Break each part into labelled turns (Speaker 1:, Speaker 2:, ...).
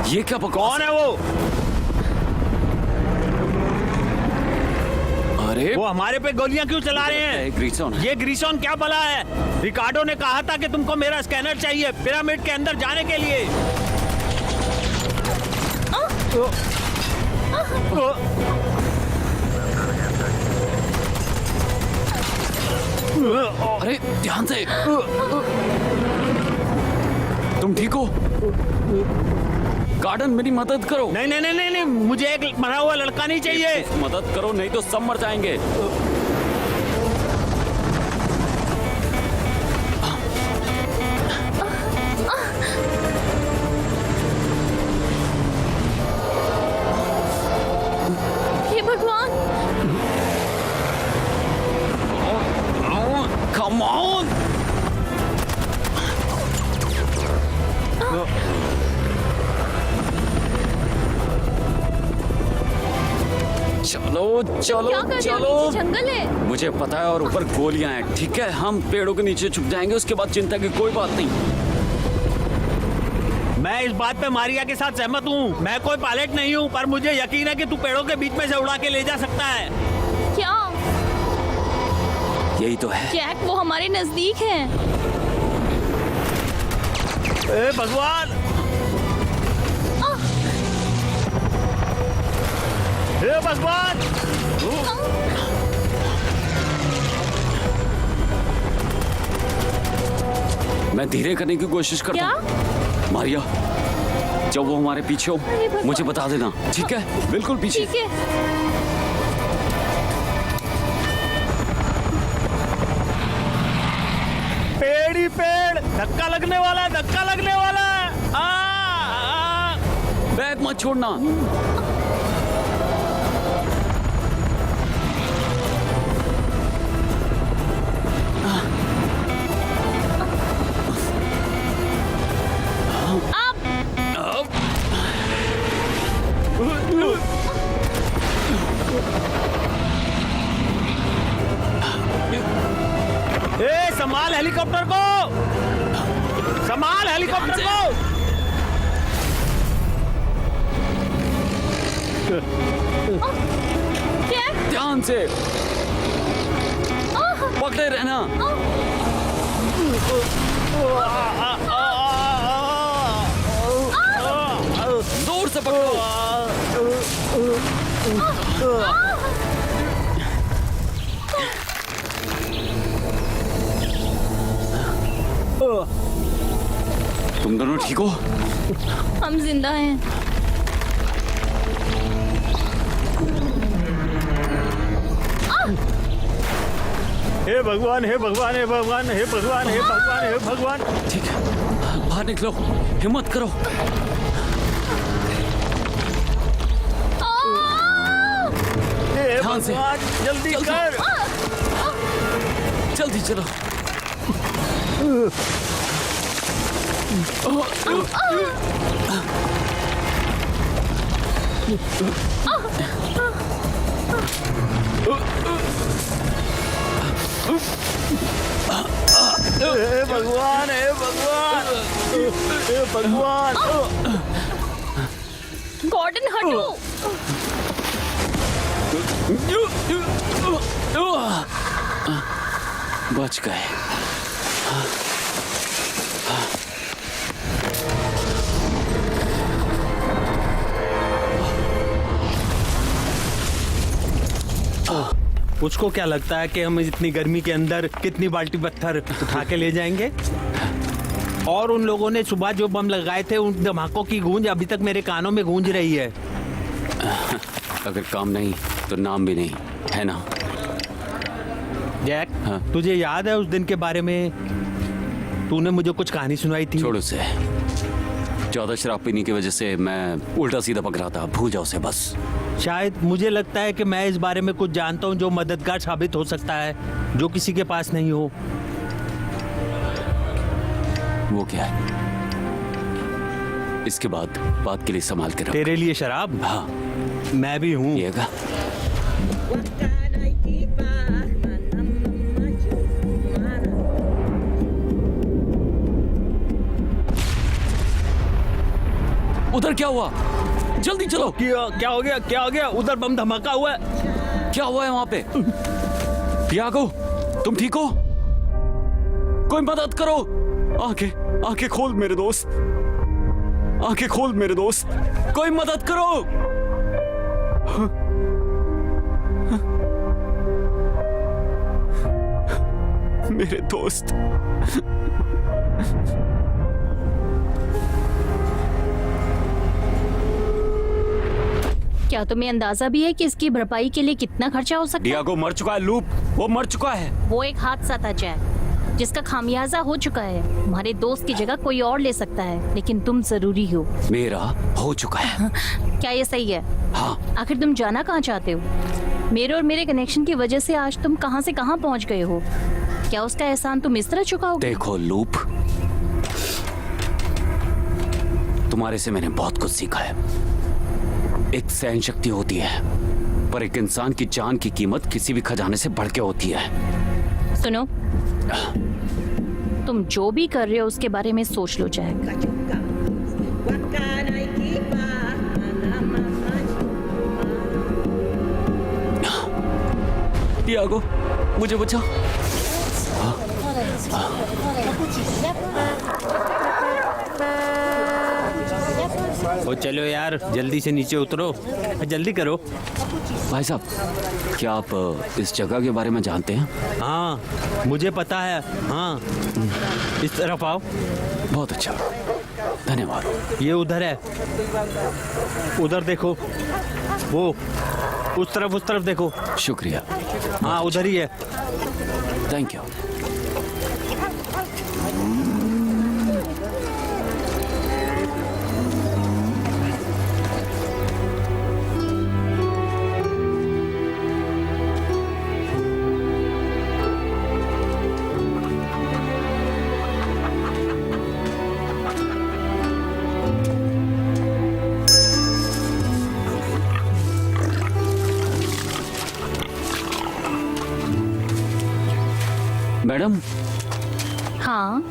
Speaker 1: ये क्या बकवास?
Speaker 2: कौन है वो?
Speaker 1: अरे
Speaker 2: वो हमारे पे गोलियां क्यों चला रहे हैं?
Speaker 1: ग्रीसॉन है।
Speaker 2: ये ग्रीसॉन क्या बला है? रिकार्डो ने कहा था कि तुमको मेरा स्कैनर चाहिए पिरामिड के अंदर जाने के लिए।
Speaker 1: अरे ध्यान से। तुम ठीक हो? गार्डन मेरी मदद करो।
Speaker 2: नहीं नहीं नहीं नहीं नहीं, मुझे एक मरा हुआ लड़का नहीं चाहिए।
Speaker 1: मदद करो नहीं तो सब मर जाएंगे।
Speaker 3: हे भगवान!
Speaker 1: Come on! चलो चलो
Speaker 3: क्या कर रहे हो?
Speaker 1: चलो।
Speaker 3: नीचे जंगल है।
Speaker 1: मुझे पता है और ऊपर गोलियां हैं। ठीक है, हम पेड़ों के नीचे छुप जाएंगे, उसके बाद चिंता की कोई बात नहीं।
Speaker 2: मैं इस बात पे मारिया के साथ सहमत हूँ। मैं कोई पायलट नहीं हूँ, पर मुझे यकीन है कि तू पेड़ों के बीच में से उड़ा के ले जा सकता है।
Speaker 3: क्या?
Speaker 1: यही तो है।
Speaker 3: जैक, वो हमारे नजदीक है।
Speaker 2: ए भगवान! हे भगवान!
Speaker 1: मैं धीरे करने की कोशिश करता
Speaker 3: क्या?
Speaker 1: हूँ। मारिया, जब वो हमारे पीछे हो
Speaker 3: अरे भगवान।
Speaker 1: मुझे बता देना। ठीक है? बिल्कुल पीछे।
Speaker 3: ठीक है।
Speaker 2: पेड़ ही पेड़, धक्का लगने वाला है, धक्का लगने वाला है।
Speaker 1: बैग मत छोड़ना। अब
Speaker 2: ए, संभाल हेलीकॉप्टर को, संभाल हेलीकॉप्टर को।
Speaker 3: जैक!
Speaker 1: ध्यान से पकड़े रहना। जोर से पकड़ो। तुम दोनों ठीक हो?
Speaker 3: हम जिंदा हैं।
Speaker 2: हे भगवान, हे भगवान, हे भगवान, हे भगवान, हे भगवान, हे भगवान।
Speaker 1: ठीक है, बाहर निकलो, हिम्मत करो।
Speaker 2: हे
Speaker 1: ध्यान से।
Speaker 2: भगवान, जल्दी
Speaker 1: जल्दी।
Speaker 2: कर।
Speaker 1: जल्दी चलो।
Speaker 2: हे भगवान, हे भगवान, हे भगवान।
Speaker 3: गॉर्डन, हटो।
Speaker 1: बच गए।
Speaker 2: उसको क्या लगता है कि हम इतनी गर्मी के अंदर कितनी बाल्टी पत्थर उठा के ले जाएंगे? और उन लोगों ने सुबह जो बम लगाए थे, उन धमाकों की गूंज अभी तक मेरे कानों में गूंज रही है।
Speaker 1: अगर काम नहीं तो नाम भी नहीं, है ना?
Speaker 2: जैक,
Speaker 1: हाँ?
Speaker 2: तुझे याद है उस दिन के बारे में? तूने मुझे कुछ कहानी सुनाई थी।
Speaker 1: छोड़ो उसे। ज्यादा शराब पीने की वजह से मैं उल्टा सीधा पकड़ा था। भूल जाओ उसे बस।
Speaker 2: शायद मुझे लगता है कि मैं इस बारे में कुछ जानता हूँ जो मददगार साबित हो सकता है, जो किसी के पास नहीं हो।
Speaker 1: वो क्या है? इसके बाद बात के लिए संभाल के रख।
Speaker 2: तेरे लिए शराब?
Speaker 1: हाँ,
Speaker 2: मैं भी हूँ।
Speaker 1: ये का? उधर क्या हुआ? जल्दी चलो।
Speaker 2: क्या हो गया? क्या हो गया? उधर बम धमाका हुआ है।
Speaker 1: क्या हुआ है वहां पे? तियागो, तुम ठीक हो? कोई मदद करो। आंखें खोल मेरे दोस्त, आंखें खोल मेरे दोस्त, कोई मदद करो। मेरे दोस्त।
Speaker 3: क्या तुम्हें अंदाजा भी है कि इसकी भरपाई के लिए कितना खर्चा हो सकता है?
Speaker 1: डियागो मर चुका है लूप, वो मर चुका है।
Speaker 3: वो एक हादसा था जैक, जिसका खामियाजा हो चुका है। हमारे दोस्त की जगह कोई और ले सकता है, लेकिन तुम जरूरी हो।
Speaker 1: मेरा हो चुका है।
Speaker 3: क्या ये सही है?
Speaker 1: हाँ।
Speaker 3: आखिर तुम जाना कहाँ चाहते हो? मेरे और मेरे कनेक्शन की वजह से आज तुम कहाँ से कहाँ पहुँच गए हो। क्या उसका एहसान तुम इस तरह चुकाओगे?
Speaker 1: देखो लूप, तुम्हारे से मैंने बहुत कुछ सीखा है। एक सहन शक्ति होती है, पर एक इंसान की जान की कीमत किसी भी खजाने से बढ़ के होती है।
Speaker 3: सुनो, तुम जो भी कर रहे हो उसके बारे में सोच लो जैक।
Speaker 1: तियागो, मुझे बचा।
Speaker 2: ओ चलो यार, जल्दी से नीचे उतरो, जल्दी करो।
Speaker 1: भाई साहब, क्या आप इस जगह के बारे में जानते हैं?
Speaker 2: हाँ, मुझे पता है। हाँ, इस तरफ आओ।
Speaker 1: बहुत अच्छा, धन्यवाद।
Speaker 2: ये उधर है, उधर देखो। वो उस तरफ देखो।
Speaker 1: शुक्रिया।
Speaker 2: हाँ, उधर ही है।
Speaker 1: Thank you. मैडम।
Speaker 3: हाँ,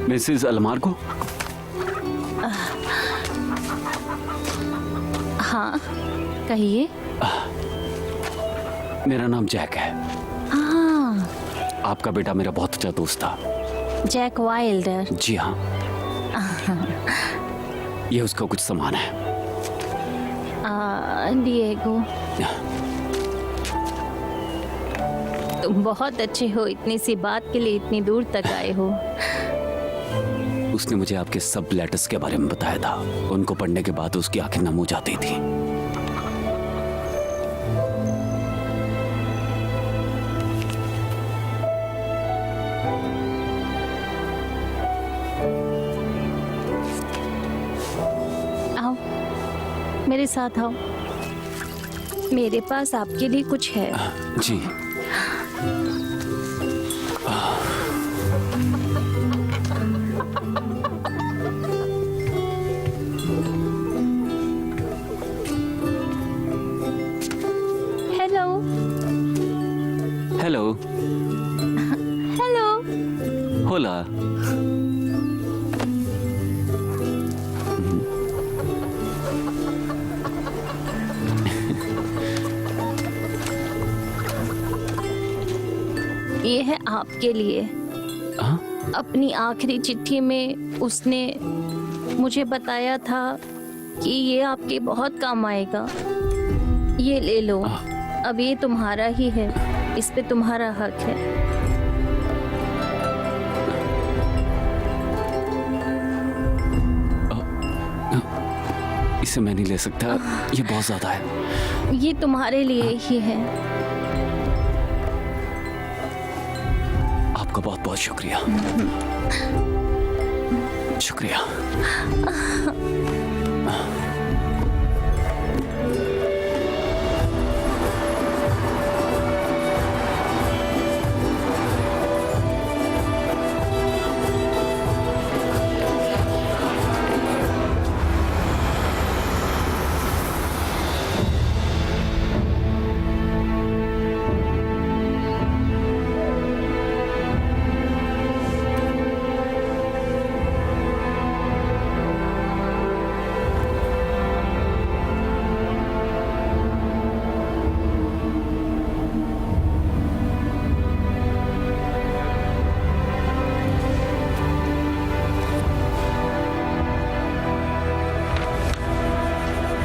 Speaker 1: मिसेस अलमार को?
Speaker 3: हाँ, कहिए।
Speaker 1: मेरा नाम जैक है।
Speaker 3: हाँ,
Speaker 1: आपका बेटा मेरा बहुत अच्छा दोस्त था।
Speaker 3: Jack Wilder.
Speaker 1: जी हाँ। ये उसका कुछ सामान है।
Speaker 3: डिएगो, तुम बहुत अच्छे हो। इतनी सी बात के लिए इतनी दूर तक आए हो।
Speaker 1: उसने मुझे आपके सब लेटर्स के बारे में बताया था। उनको पढ़ने के बाद उसकी आंखें नम हो जाती थी।
Speaker 3: आओ, मेरे साथ आओ। मेरे पास आपके लिए कुछ है।
Speaker 1: जी।
Speaker 3: हेलो।
Speaker 1: हेलो।
Speaker 3: हेलो।
Speaker 1: होला।
Speaker 3: ये है आपके लिए।
Speaker 1: हाँ?
Speaker 3: अपनी आखिरी चिट्ठी में उसने मुझे बताया था कि ये आपके बहुत काम आएगा। ये ले लो। अब ये तुम्हारा ही है, इस पे तुम्हारा हक है।
Speaker 1: इसे मैं नहीं ले सकता, ये बहुत ज्यादा है।
Speaker 3: ये तुम्हारे लिए ही है।
Speaker 1: आपका बहुत बहुत शुक्रिया। शुक्रिया।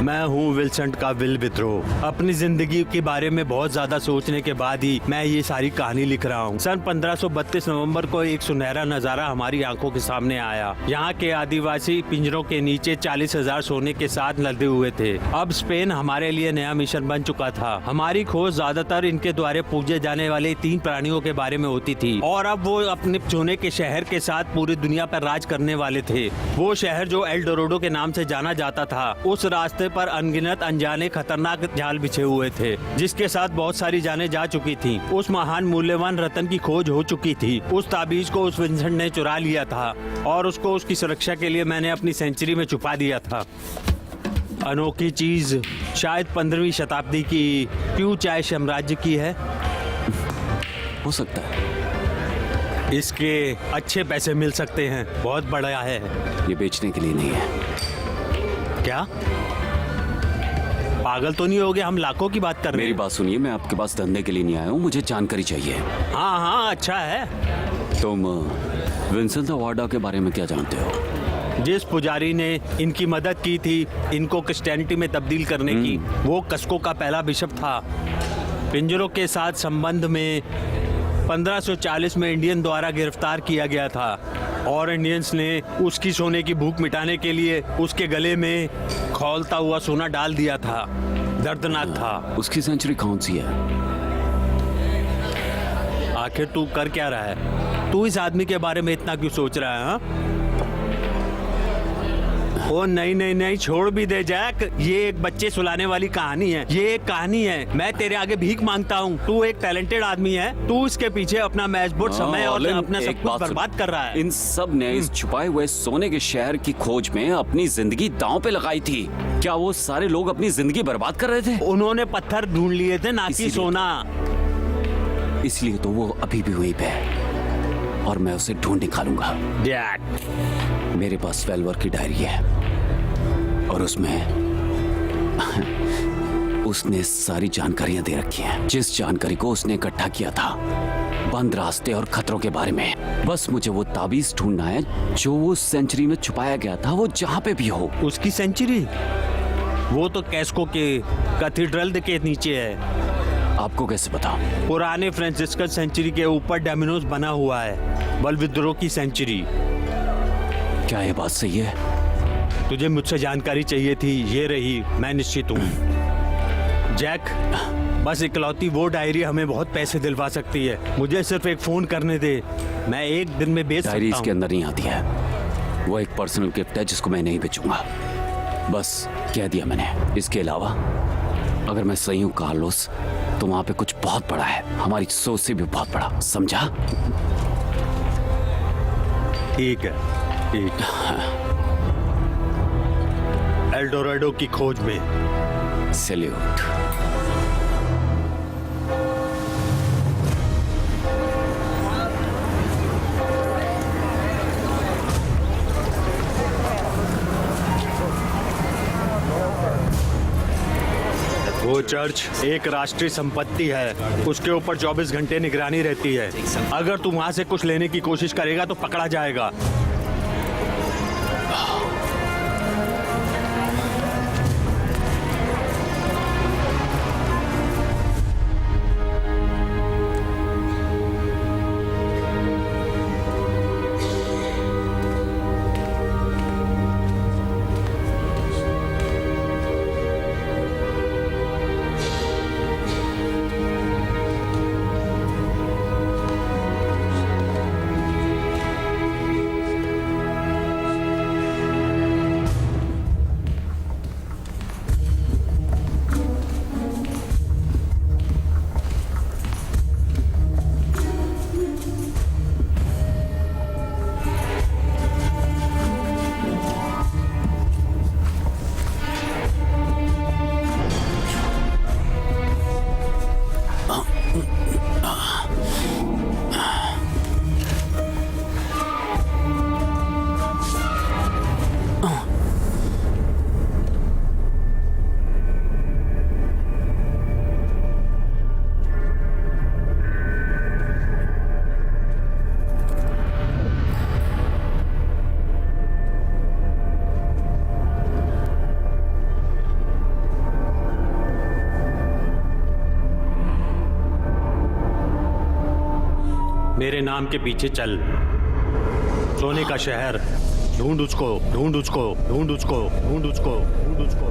Speaker 2: मैं हूँ विल्सन का विल विद्रोह। अपनी जिंदगी के बारे में बहुत ज्यादा सोचने के बाद ही मैं ये सारी कहानी लिख रहा हूँ। सन 1532 नवंबर को एक सुनहरा नजारा हमारी आंखों के सामने आया। यहाँ के आदिवासी पिंजरों के नीचे 40,000 सोने के साथ लदे हुए थे। अब स्पेन हमारे लिए नया मिशन बन चुका था। हमारी खोज ज्यादातर इनके द्वारा पूजे जाने वाले 3 प्राणियों के बारे में होती थी और अब वो अपने सोने के शहर के साथ पूरी दुनिया पर राज करने वाले थे। वो शहर जो एल डोराडो के नाम से जाना जाता था, उस रास्ते पर अनगिनत अनजाने खतरनाक जाल बिछे हुए थे जिसके साथ बहुत सारी जानें जा चुकी थीं। उस महान मूल्यवान रत्न की खोज हो चुकी थी। उस ताबीज को उस विंसेंट ने चुरा लिया था और उसको उसकी सुरक्षा के लिए मैंने अपनी सेंचुरी में छुपा दिया था। अनोखी चीज शायद 15वीं शताब्दी की, क्यों चाहे साम्राज्य की है।
Speaker 1: हो सकता है।
Speaker 2: इसके अच्छे पैसे मिल सकते हैं, बहुत बड़ा है।
Speaker 1: ये बेचने के लिए नहीं है।
Speaker 2: क्या पागल तो नहीं हो गया? हम लाखों की बात कर रहे
Speaker 1: मेरी
Speaker 2: हैं।
Speaker 1: बात सुनिए, मैं आपके पास धंधे के लिए नहीं आया हूँ, मुझे जानकारी चाहिए।
Speaker 2: हाँ हाँ, अच्छा है।
Speaker 1: तुम विंसेंट वार्डा के बारे में क्या जानते हो?
Speaker 2: जिस पुजारी ने इनकी मदद की थी इनको क्रिश्चियनिटी में तब्दील करने की, वो कस्को का पहला बिशप था। पिंजरों के साथ संबंध में 1540 में इंडियन द्वारा गिरफ्तार किया गया था और इंडियंस ने उसकी सोने की भूख मिटाने के लिए उसके गले में खौलता हुआ सोना डाल दिया था। दर्दनाक था।
Speaker 1: उसकी सेंचुरी कौन सी है?
Speaker 2: आखिर तू कर क्या रहा है? तू इस आदमी के बारे में इतना क्यों सोच रहा है? हाँ? ओ नहीं नहीं नहीं, छोड़ भी दे जैक। ये एक बच्चे सुलाने वाली कहानी है। ये एक कहानी है। मैं तेरे आगे भीख मांगता हूँ। तू एक टैलेंटेड आदमी है। तू इसके पीछे अपना मैचबोर्ड समय और
Speaker 1: ऑलिन,
Speaker 2: अपना
Speaker 1: एक
Speaker 2: सब कुछ
Speaker 1: बात सुन।
Speaker 2: बर्बाद कर रहा है।
Speaker 1: इन सब ने इस छुपाए हुए सोने के शहर की खोज में अपनी जिंदगी दांव पे लगाई थी। क्या वो सारे लोग अपनी जिंदगी बर्बाद कर रहे थे?
Speaker 2: उन्होंने पत्थर ढूंढ लिए थे, ना कि
Speaker 1: इसीलिए
Speaker 2: सोना।
Speaker 1: इसलिए तो वो अभी भी वहीं पे है और मैं उसे ढूंढ निकालूंगा।
Speaker 2: जैक,
Speaker 1: मेरे पास वेलवर की डायरी है और उसमें उसने सारी जानकारियां दे रखी हैं। जिस जानकारी को उसने इकट्ठा किया था बंद रास्ते और खतरों के बारे में। बस मुझे वो ताबीज ढूंढना है जो वो सेंचुरी में छुपाया गया था, वो जहां पे भी हो।
Speaker 2: उसकी सेंचुरी? वो तो कैस्को के कैथेड्रल के नीचे है।
Speaker 1: आपको कैसे पता?
Speaker 2: पुराने फ्रांसिस्कन सेंचुरी के ऊपर डोमिनोज बना हुआ है, बल विद्रोह की सेंचुरी।
Speaker 1: क्या ये बात सही है?
Speaker 2: तुझे मुझसे जानकारी चाहिए थी, ये रही। मैं निश्चित हूँ जैक। बस इकलौती वो डायरी हमें बहुत पैसे दिलवा सकती है। मुझे सिर्फ एक फोन करने दे, मैं एक दिन में बेच
Speaker 1: डायरी
Speaker 2: सकता
Speaker 1: इसके
Speaker 2: हूँ।
Speaker 1: अंदर नहीं आती है। वो एक पर्सनल गिफ्ट है जिसको मैं नहीं बेचूंगा। बस कह दिया मैंने। इसके अलावा अगर मैं सही हूँ कार्लोस, तो वहां पे कुछ बहुत बड़ा है, हमारी सोच से भी बहुत बड़ा। समझा?
Speaker 2: ठीक है, ठीक है। एल डोराडो की खोज में
Speaker 1: सैल्यूट।
Speaker 2: वो चर्च एक राष्ट्रीय संपत्ति है। उसके ऊपर 24 घंटे निगरानी रहती है। अगर तू वहां से कुछ लेने की कोशिश करेगा तो पकड़ा जाएगा। मेरे नाम के पीछे चल। सोने का शहर ढूंढ उसको, ढूंढ उसको, ढूंढ उसको, ढूंढ उसको, ढूंढ उसको।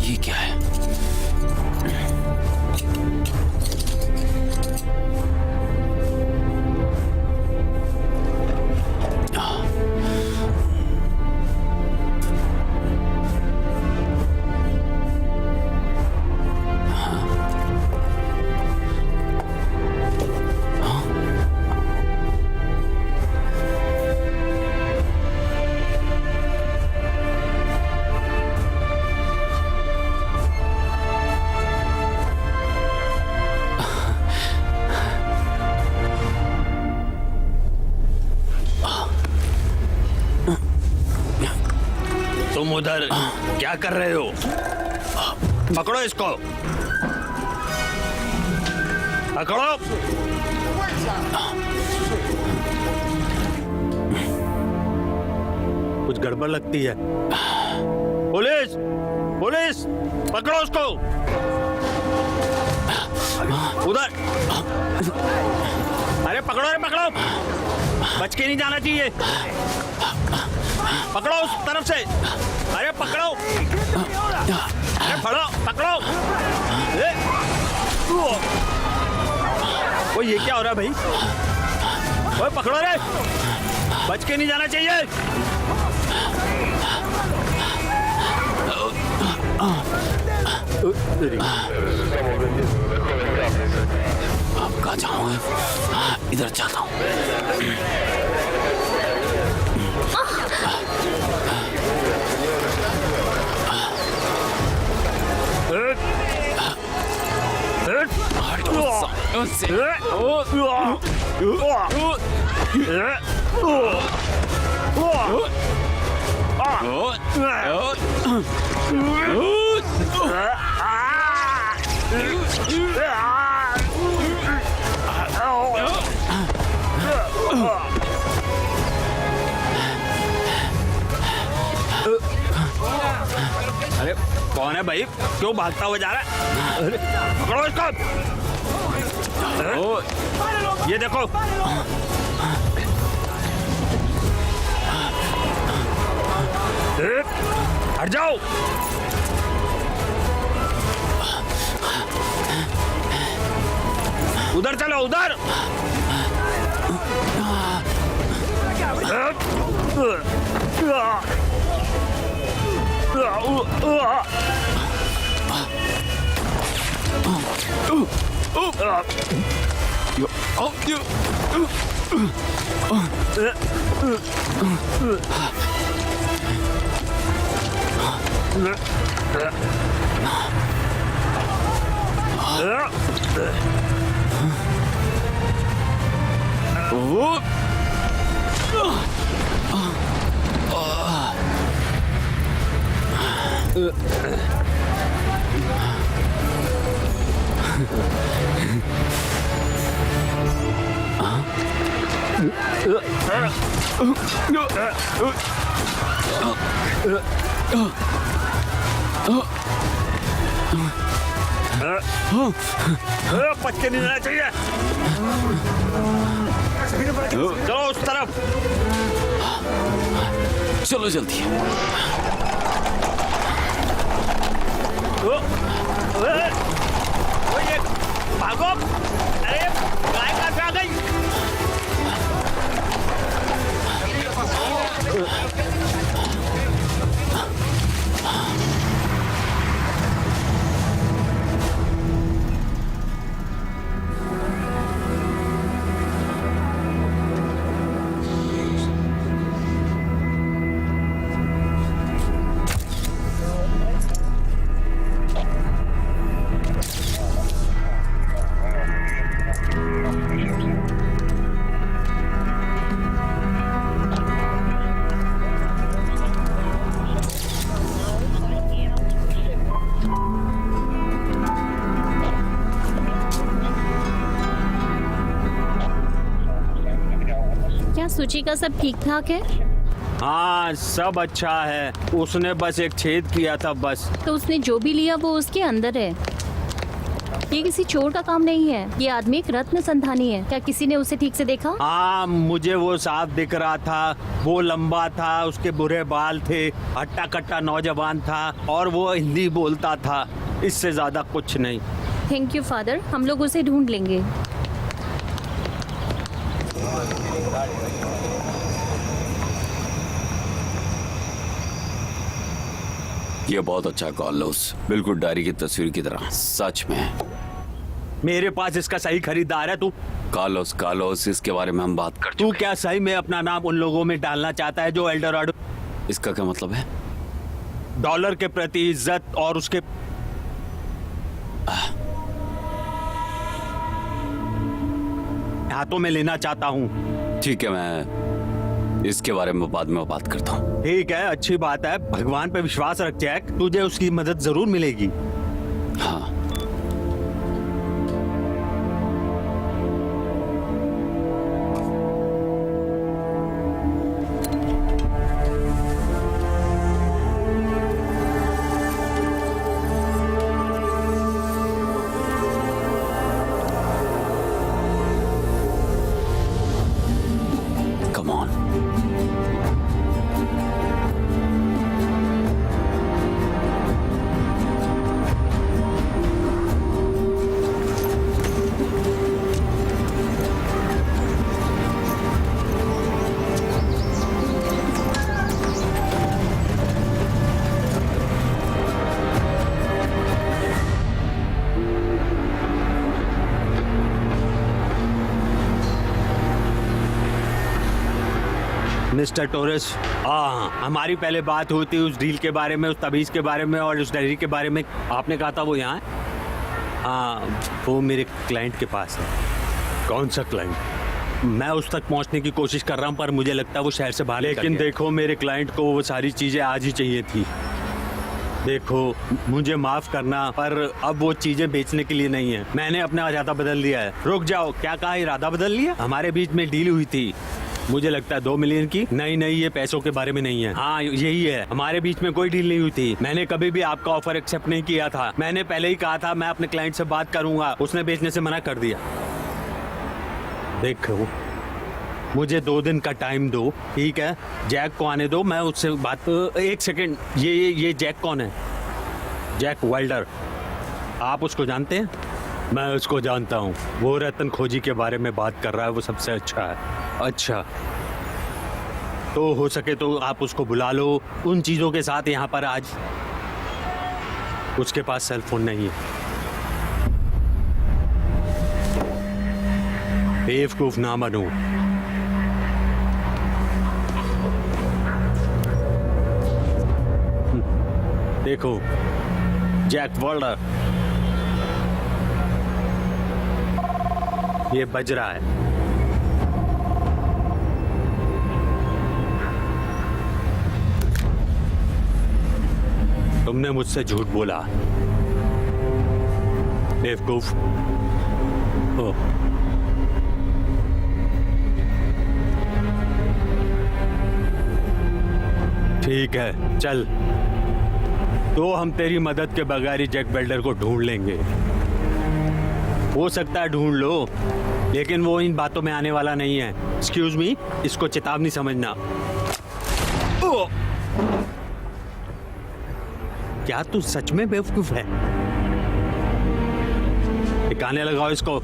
Speaker 1: ये क्या है?
Speaker 2: तुम उधर क्या कर रहे हो? पकड़ो इसको, पकड़ो। कुछ गड़बड़ लगती है। पुलिस, पुलिस, पकड़ो उसको। उधर, अरे पकड़ो, अरे पकड़ो, बच के नहीं जाना चाहिए। पकड़ो उस तरफ से, अरे पकड़ो, अरे फड़ो, पकड़ो। ओ ये क्या हो रहा है भाई? ओए पकड़ो रे, बच के नहीं जाना चाहिए।
Speaker 1: अब कहाँ जाऊँ? इधर जाता हूँ।
Speaker 2: अरे कौन है भाई? क्यों भागता हुआ जा रहा है? पकड़ो इसको। ये देखो, हट जाओ। उधर चलो, उधर। बच के नहीं जाना चाहिए। चलो उस तरफ,
Speaker 1: चलो जल्दी।
Speaker 2: ये भागो। अरे गाय कहाँ से आ गई?
Speaker 3: सुची का सब ठीक ठाक है?
Speaker 2: हाँ सब अच्छा है, उसने बस एक छेद किया था बस।
Speaker 3: तो उसने जो भी लिया वो उसके अंदर है। ये किसी चोर का काम नहीं है, ये आदमी एक रत्न संधानी है। क्या किसी ने उसे ठीक से देखा?
Speaker 2: हाँ मुझे वो साफ दिख रहा था, वो लंबा था, उसके बुरे बाल थे, हट्टा कट्टा नौजवान था और वो हिंदी बोलता था, इससे ज्यादा कुछ नहीं।
Speaker 3: थैंक यू फादर, हम लोग उसे ढूंढ लेंगे।
Speaker 1: ये बहुत अच्छा कार्लोस, बिल्कुल डायरी की तस्वीर की तरह, सच में।
Speaker 2: मेरे पास इसका सही खरीदार है। तू
Speaker 1: कार्लोस, कार्लोस, इसके बारे में हम बात कर
Speaker 2: तू
Speaker 1: चुके
Speaker 2: क्या सही में अपना नाम उन लोगों में डालना चाहता है जो एल्डोराडो
Speaker 1: हैं। इसका क्या मतलब है?
Speaker 2: डॉलर के प्रति इज्जत और उसके हाथों में लेना चाहता हूँ।
Speaker 1: ठीक है, मैं इसके बारे में बाद में बात करता हूँ।
Speaker 2: ठीक है, अच्छी बात है। भगवान पे विश्वास रख जैक, तुझे उसकी मदद जरूर मिलेगी।
Speaker 1: हाँ, come on.
Speaker 2: मिस्टर टोरस, हाँ हमारी पहले बात हुई थी उस डील के बारे में, उस तबीज के बारे में और उस डायरी के बारे में। आपने कहा था वो यहाँ है। हाँ वो मेरे क्लाइंट के पास है। कौन सा क्लाइंट? मैं उस तक पहुंचने की कोशिश कर रहा हूं पर मुझे लगता है वो शहर से बाहर। लेकिन देखो मेरे क्लाइंट को वो सारी चीजें आज ही चाहिए थी। देखो मुझे माफ करना पर अब वो चीजें बेचने के लिए नहीं है। मैंने अपना इरादा बदल लिया है। रुक जाओ, क्या कहा? इरादा बदल लिया? हमारे बीच में डील हुई थी, मुझे लगता है 2 मिलियन की। नहीं नहीं, ये पैसों के बारे में नहीं है। हाँ यही है, हमारे बीच में कोई डील नहीं हुई थी। मैंने कभी भी आपका ऑफर एक्सेप्ट नहीं किया था। मैंने पहले ही कहा था मैं अपने क्लाइंट से बात करूंगा, उसने बेचने से मना कर दिया। देखो मुझे 2 दिन का टाइम दो, ठीक है? जैक को आने दो, मैं उससे बात। एक सेकेंड, ये जैक कौन है? जैक वेल्डर, आप उसको जानते हैं? मैं उसको जानता हूँ, वो रतन खोजी के बारे में बात कर रहा है, वो सबसे अच्छा है। अच्छा तो हो सके तो आप उसको बुला लो उन चीजों के साथ यहाँ पर आज। उसके पास सेल फोन नहीं है। बेवकूफ ना बनो। देखो जैक वेल्डर, ये बज रहा है। तुमने मुझसे झूठ बोला बेवकूफ। ठीक है चल, तो हम तेरी मदद के बगैर ही जैक वेल्डर को ढूंढ लेंगे। हो सकता है ढूंढ लो, लेकिन वो इन बातों में आने वाला नहीं है। एक्सक्यूज मी, इसको चेतावनी समझना। क्या तू सच में बेवकूफ है? ठिकाने लगाओ इसको।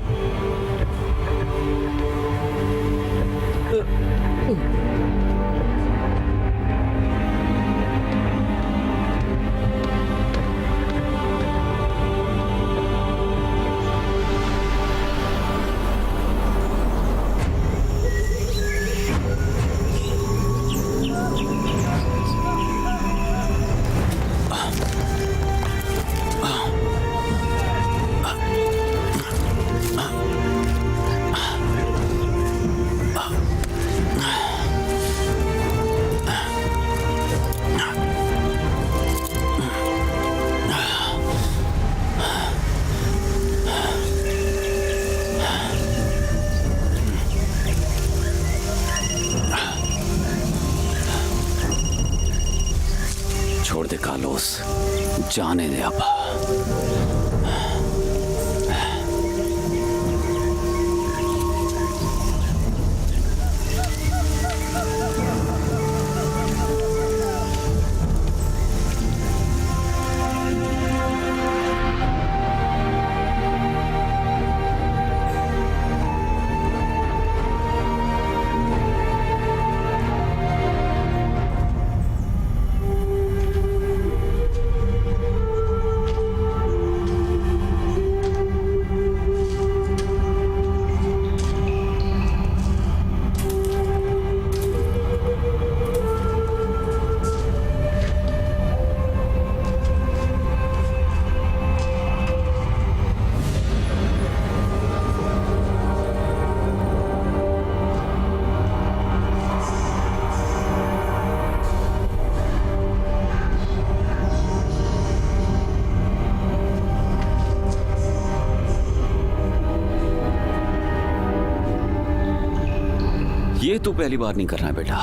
Speaker 1: छोड़ दे कार्लोस, जाने दे अब। ये तू पहली बार नहीं करना है बेटा।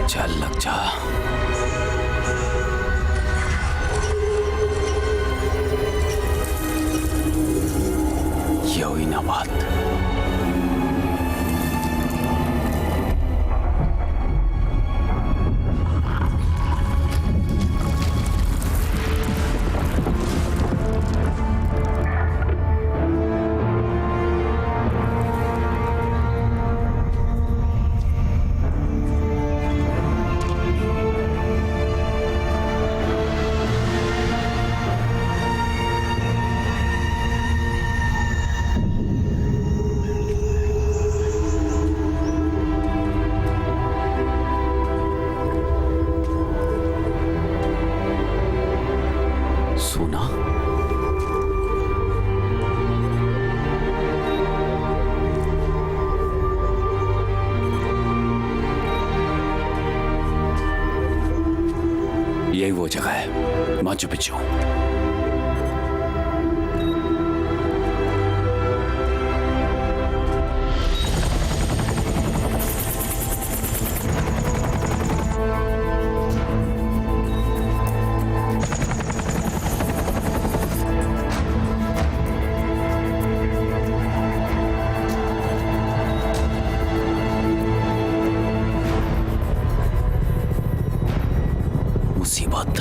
Speaker 1: चल लग जा। ये हुई ना बात। सोना, यही वो जगह है, माचू पिच्चू। मुसीबत।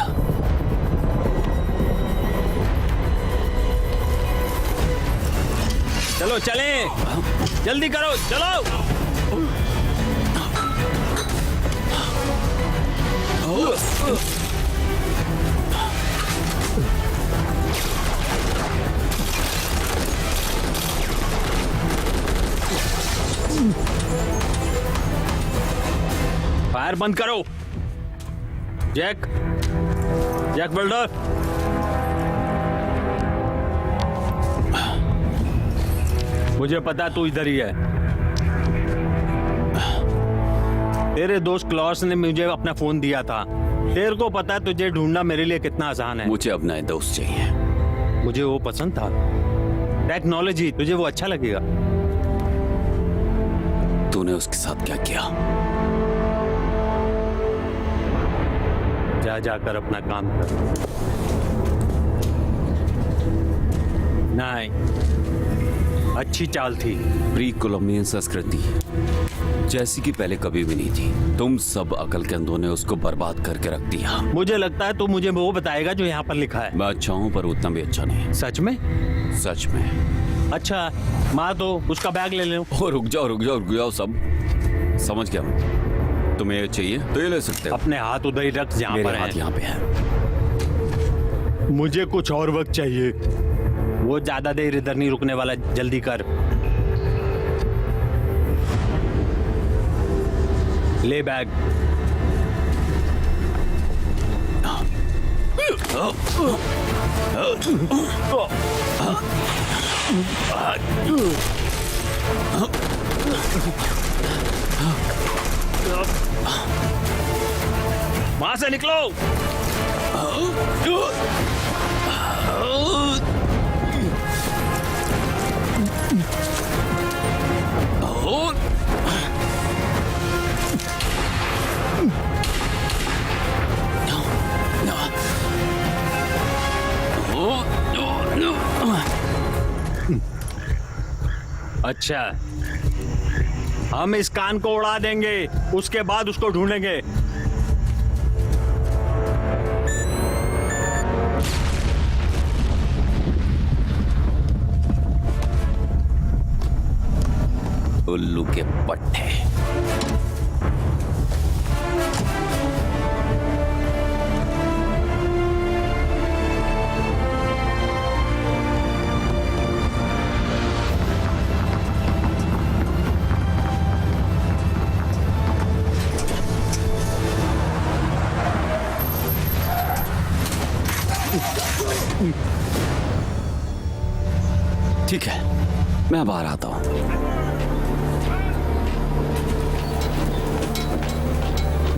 Speaker 2: चलो चले, जल्दी करो, चलो। फायर बंद करो। जैक, जैक बिल्डर, मुझे पता तू इधर ही है। तेरे दोस्त क्लॉस ने मुझे अपना फोन दिया था। तेरे को पता तुझे ढूंढना मेरे लिए कितना आसान है।
Speaker 1: मुझे अपना दोस्त चाहिए।
Speaker 2: मुझे वो पसंद था, टेक्नोलॉजी। तुझे वो अच्छा लगेगा।
Speaker 1: तूने उसके साथ क्या किया?
Speaker 2: जा जाकर अपना काम कर। नहीं, अच्छी चाल थी।
Speaker 1: प्री कोलंबियन संस्कृति जैसी कि पहले कभी भी नहीं थी। तुम सब अकल के अंधों ने उसको बर्बाद करके रख दिया।
Speaker 2: मुझे लगता है तो मुझे वो बताएगा जो यहाँ पर लिखा है।
Speaker 1: मैं अच्छा हूँ पर उतना भी अच्छा नहीं।
Speaker 2: सच में?
Speaker 1: सच में।
Speaker 2: अच्छा, माँ तो उसका बैग ले लो।
Speaker 1: ओ रुक जाओ सब। समझ गया मैं। तुम्हें ये चाहिए तो ये ले सकते हो।
Speaker 2: अपने हाथ उधर ही रख जहाँ
Speaker 1: मेरे
Speaker 2: पर
Speaker 1: हाथ
Speaker 2: है।
Speaker 1: यहाँ पे है।
Speaker 2: मुझे कुछ और वक्त चाहिए। वो ज्यादा देर इधर नहीं रुकने वाला, जल्दी कर। ले बैग। वहां से निकलो। अच्छा, हम इस कान को उड़ा देंगे, उसके बाद उसको ढूंढेंगे।
Speaker 1: उल्लू के पट्टे। ठीक है, मैं बाहर आता हूं।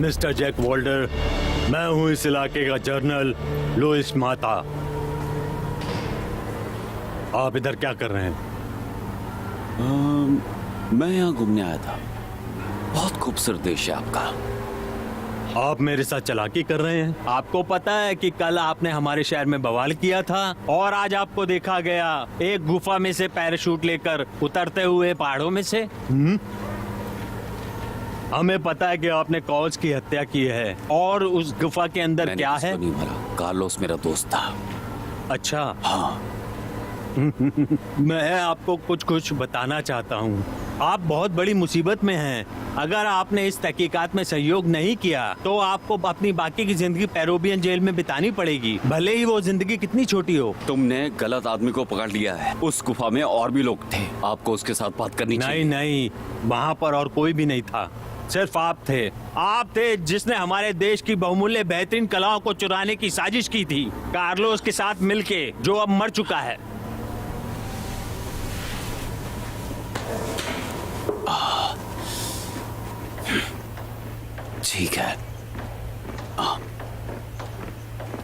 Speaker 2: मिस्टर जैक वॉल्डर, मैं हूं इस इलाके का जनरल लुइस माता। आप इधर क्या कर रहे हैं?
Speaker 1: मैं यहाँ घूमने आया था। बहुत खूबसूरत देश है आपका।
Speaker 2: आप मेरे साथ चालाकी कर रहे हैं। आपको पता है कि कल आपने हमारे शहर में बवाल किया था और आज आपको देखा गया एक गुफा में से पैराशूट लेकर उतरते हुए पहाड़ों में से। हमें पता है कि आपने कॉल्स की हत्या की है और उस गुफा के अंदर क्या है?
Speaker 1: नहीं मारा। कार्लोस मेरा दोस्त था।
Speaker 2: अच्छा।
Speaker 1: हाँ।
Speaker 2: मैं आपको कुछ बताना चाहता हूँ। आप बहुत बड़ी मुसीबत में हैं। अगर आपने इस तहकीकात में सहयोग नहीं किया तो आपको अपनी बाकी की जिंदगी पेरोबियन जेल में बितानी पड़ेगी, भले ही वो जिंदगी कितनी छोटी हो।
Speaker 1: तुमने गलत आदमी को पकड़ लिया है। उस गुफा में और भी लोग थे। आपको उसके साथ बात करनी चाहिए।
Speaker 2: नहीं, वहाँ पर और कोई भी नहीं था, सिर्फ आप थे। आप थे जिसने हमारे देश की बहुमूल्य बेहतरीन कलाओं को चुराने की साजिश की थी, कार्लोस के साथ मिलके, जो अब मर चुका है।
Speaker 1: ठीक है।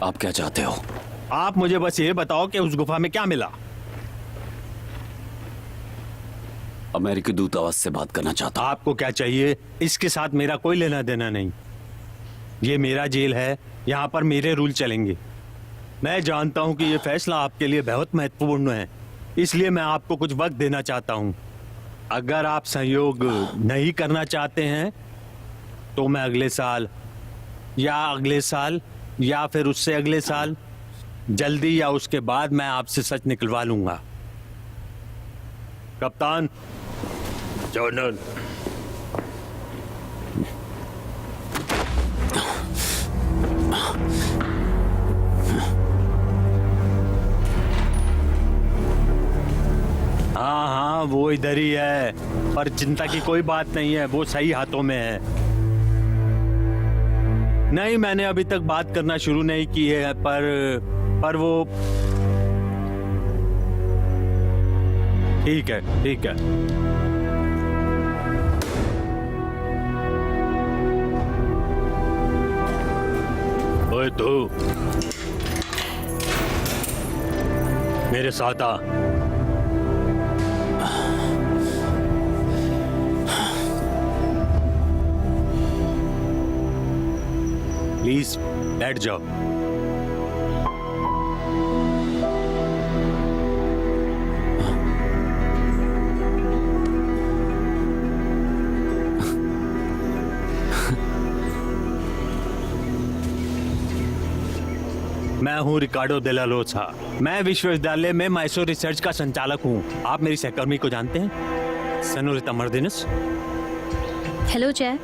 Speaker 1: आप क्या चाहते हो?
Speaker 2: आप मुझे बस ये बताओ कि उस गुफा में क्या मिला।
Speaker 1: अमेरिकी दूतावास से बात करना चाहता हूं।
Speaker 2: आपको क्या चाहिए? इसके साथ मेरा कोई लेना देना नहीं। ये मेरा जेल है, यहाँ पर मेरे रूल चलेंगे। मैं जानता हूँ कि ये फैसला आपके लिए बहुत महत्वपूर्ण है, इसलिए मैं आपको कुछ वक्त देना चाहता हूँ। अगर आप सहयोग नहीं करना चाहते हैं तो मैं अगले साल या फिर उससे अगले साल, जल्दी या उसके बाद मैं आपसे सच निकलवा लूंगा। कप्तान, जनरल। हाँ, वो इधर ही है, पर चिंता की कोई बात नहीं है, वो सही हाथों में है। नहीं, मैंने अभी तक बात करना शुरू नहीं की है, पर वो ठीक है। ओए तू, मेरे साथ आ। प्लीज बैठ जाओ। मैं हूँ रिकार्डो दे ला लोसा। मैं विश्वविद्यालय में मैसूर रिसर्च का संचालक हूँ। आप मेरी सहकर्मी को जानते हैं, सेनोरिटा मार्टिनेज।
Speaker 3: हेलो जय।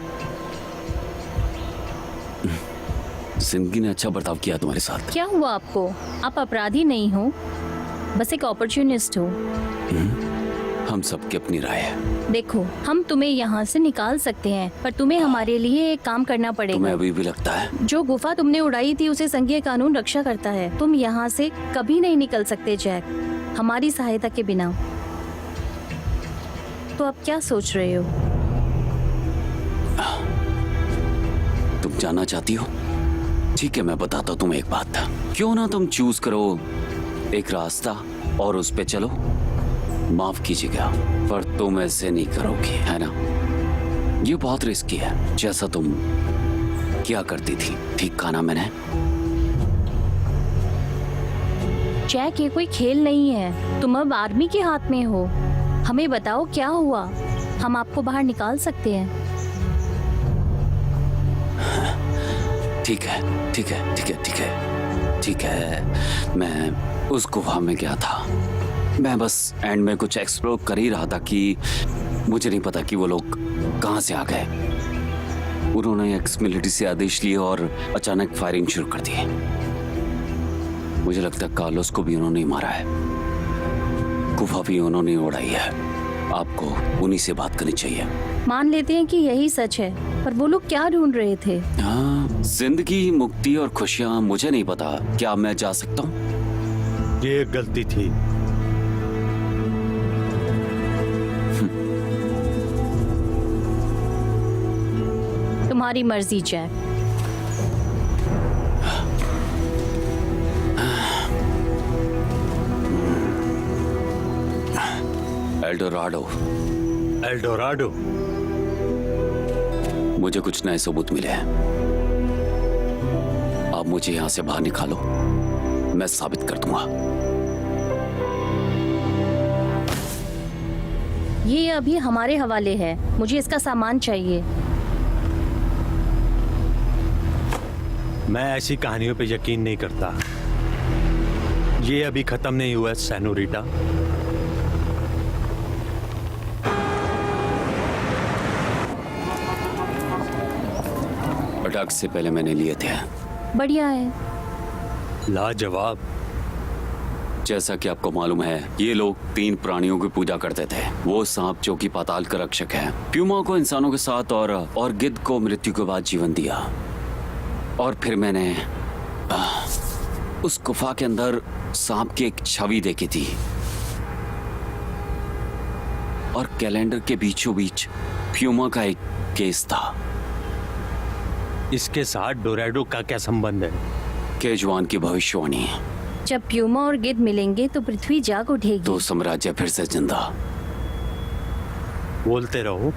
Speaker 1: जिंदगी ने अच्छा बर्ताव किया तुम्हारे साथ।
Speaker 3: क्या हुआ आपको? आप अपराधी नहीं हो, बस एक अपॉर्चुनिस्ट हो।
Speaker 1: हम सबकी अपनी राय है।
Speaker 3: देखो, हम तुम्हें यहाँ से निकाल सकते हैं, पर तुम्हें हमारे लिए एक काम करना
Speaker 1: तुम्हें
Speaker 3: पड़ेगा।
Speaker 1: अभी भी लगता है
Speaker 3: जो गुफा तुमने उड़ाई थी उसे संघीय कानून रक्षा करता है। तुम यहाँ से कभी नहीं निकल सकते जैक, हमारी सहायता के बिना। तो अब क्या सोच रहे हो?
Speaker 1: तुम जानना चाहती हो? ठीक है, मैं बताता हूँ तुम्हें एक बात। क्यों ना तुम चूज करो एक रास्ता और उस पे चलो। माफ कीजिएगा, पर तुम ऐसे नहीं करोगी, है ना? ये बहुत रिस्की है। जैसा तुम क्या करती थी, ठीक कहा ना मैंने?
Speaker 3: जैक, ये कोई खेल नहीं है। तुम अब आर्मी के हाथ में हो। हमें बताओ क्या हुआ, हम आपको बाहर निकाल सकते हैं।
Speaker 1: ठीक है, ठीक है, ठीक है, ठीक है, ठीक है। मैं उस गुफा में गया था। मैं बस एंड में कुछ एक्सप्लोर कर ही रहा था कि मुझे नहीं पता कि वो लोग कहाँ से आ गए। उन्होंने एक्स मिलिट्री से आदेश लिए और अचानक फायरिंग शुरू कर दी। मुझे लगता है कार्लोस को भी उन्होंने ही मारा है। गुफा भी उन्होंने उड़ाई है। आपको उन्हीं से बात करनी चाहिए।
Speaker 3: मान लेते हैं कि यही सच है, पर वो लोग क्या ढूंढ रहे थे?
Speaker 1: हाँ, जिंदगी, मुक्ति और खुशियाँ। मुझे नहीं पता, क्या मैं जा सकता हूँ?
Speaker 2: ये एक गलती थी।
Speaker 3: तुम्हारी मर्जी जैक।
Speaker 1: एल्डोराडो।
Speaker 2: एल्डोराडो।
Speaker 1: मुझे कुछ नए सबूत मिले हैं। आप मुझे यहां से बाहर निकालो, मैं साबित कर दूंगा।
Speaker 3: ये अभी हमारे हवाले है। मुझे इसका सामान चाहिए।
Speaker 2: मैं ऐसी कहानियों पे यकीन नहीं करता। ये अभी खत्म नहीं हुआ सेनोरिटा।
Speaker 1: अटैक से पहले मैंने लिए थे।
Speaker 3: बढ़िया है।
Speaker 2: लाजवाब।
Speaker 1: जैसा कि आपको मालूम है, ये लोग 3 प्राणियों की पूजा करते थे। वो सांप जो कि पाताल का रक्षक है, प्यूमा को इंसानों के साथ और गिद्ध को मृत्यु के बाद जीवन दिया। और फिर मैंने उस गुफा के अंदर सांप की एक छवि देखी थी और कैलेंडर के बीचों बीच प्यूमा का एक केस था।
Speaker 2: इसके साथ डोराडो का क्या संबंध है?
Speaker 1: केजवान की भविष्यवाणी।
Speaker 3: जब प्यूमा और गिद्ध मिलेंगे तो पृथ्वी जाग उठेगी।
Speaker 1: तो साम्राज्य फिर से जिंदा।
Speaker 2: बोलते रहो।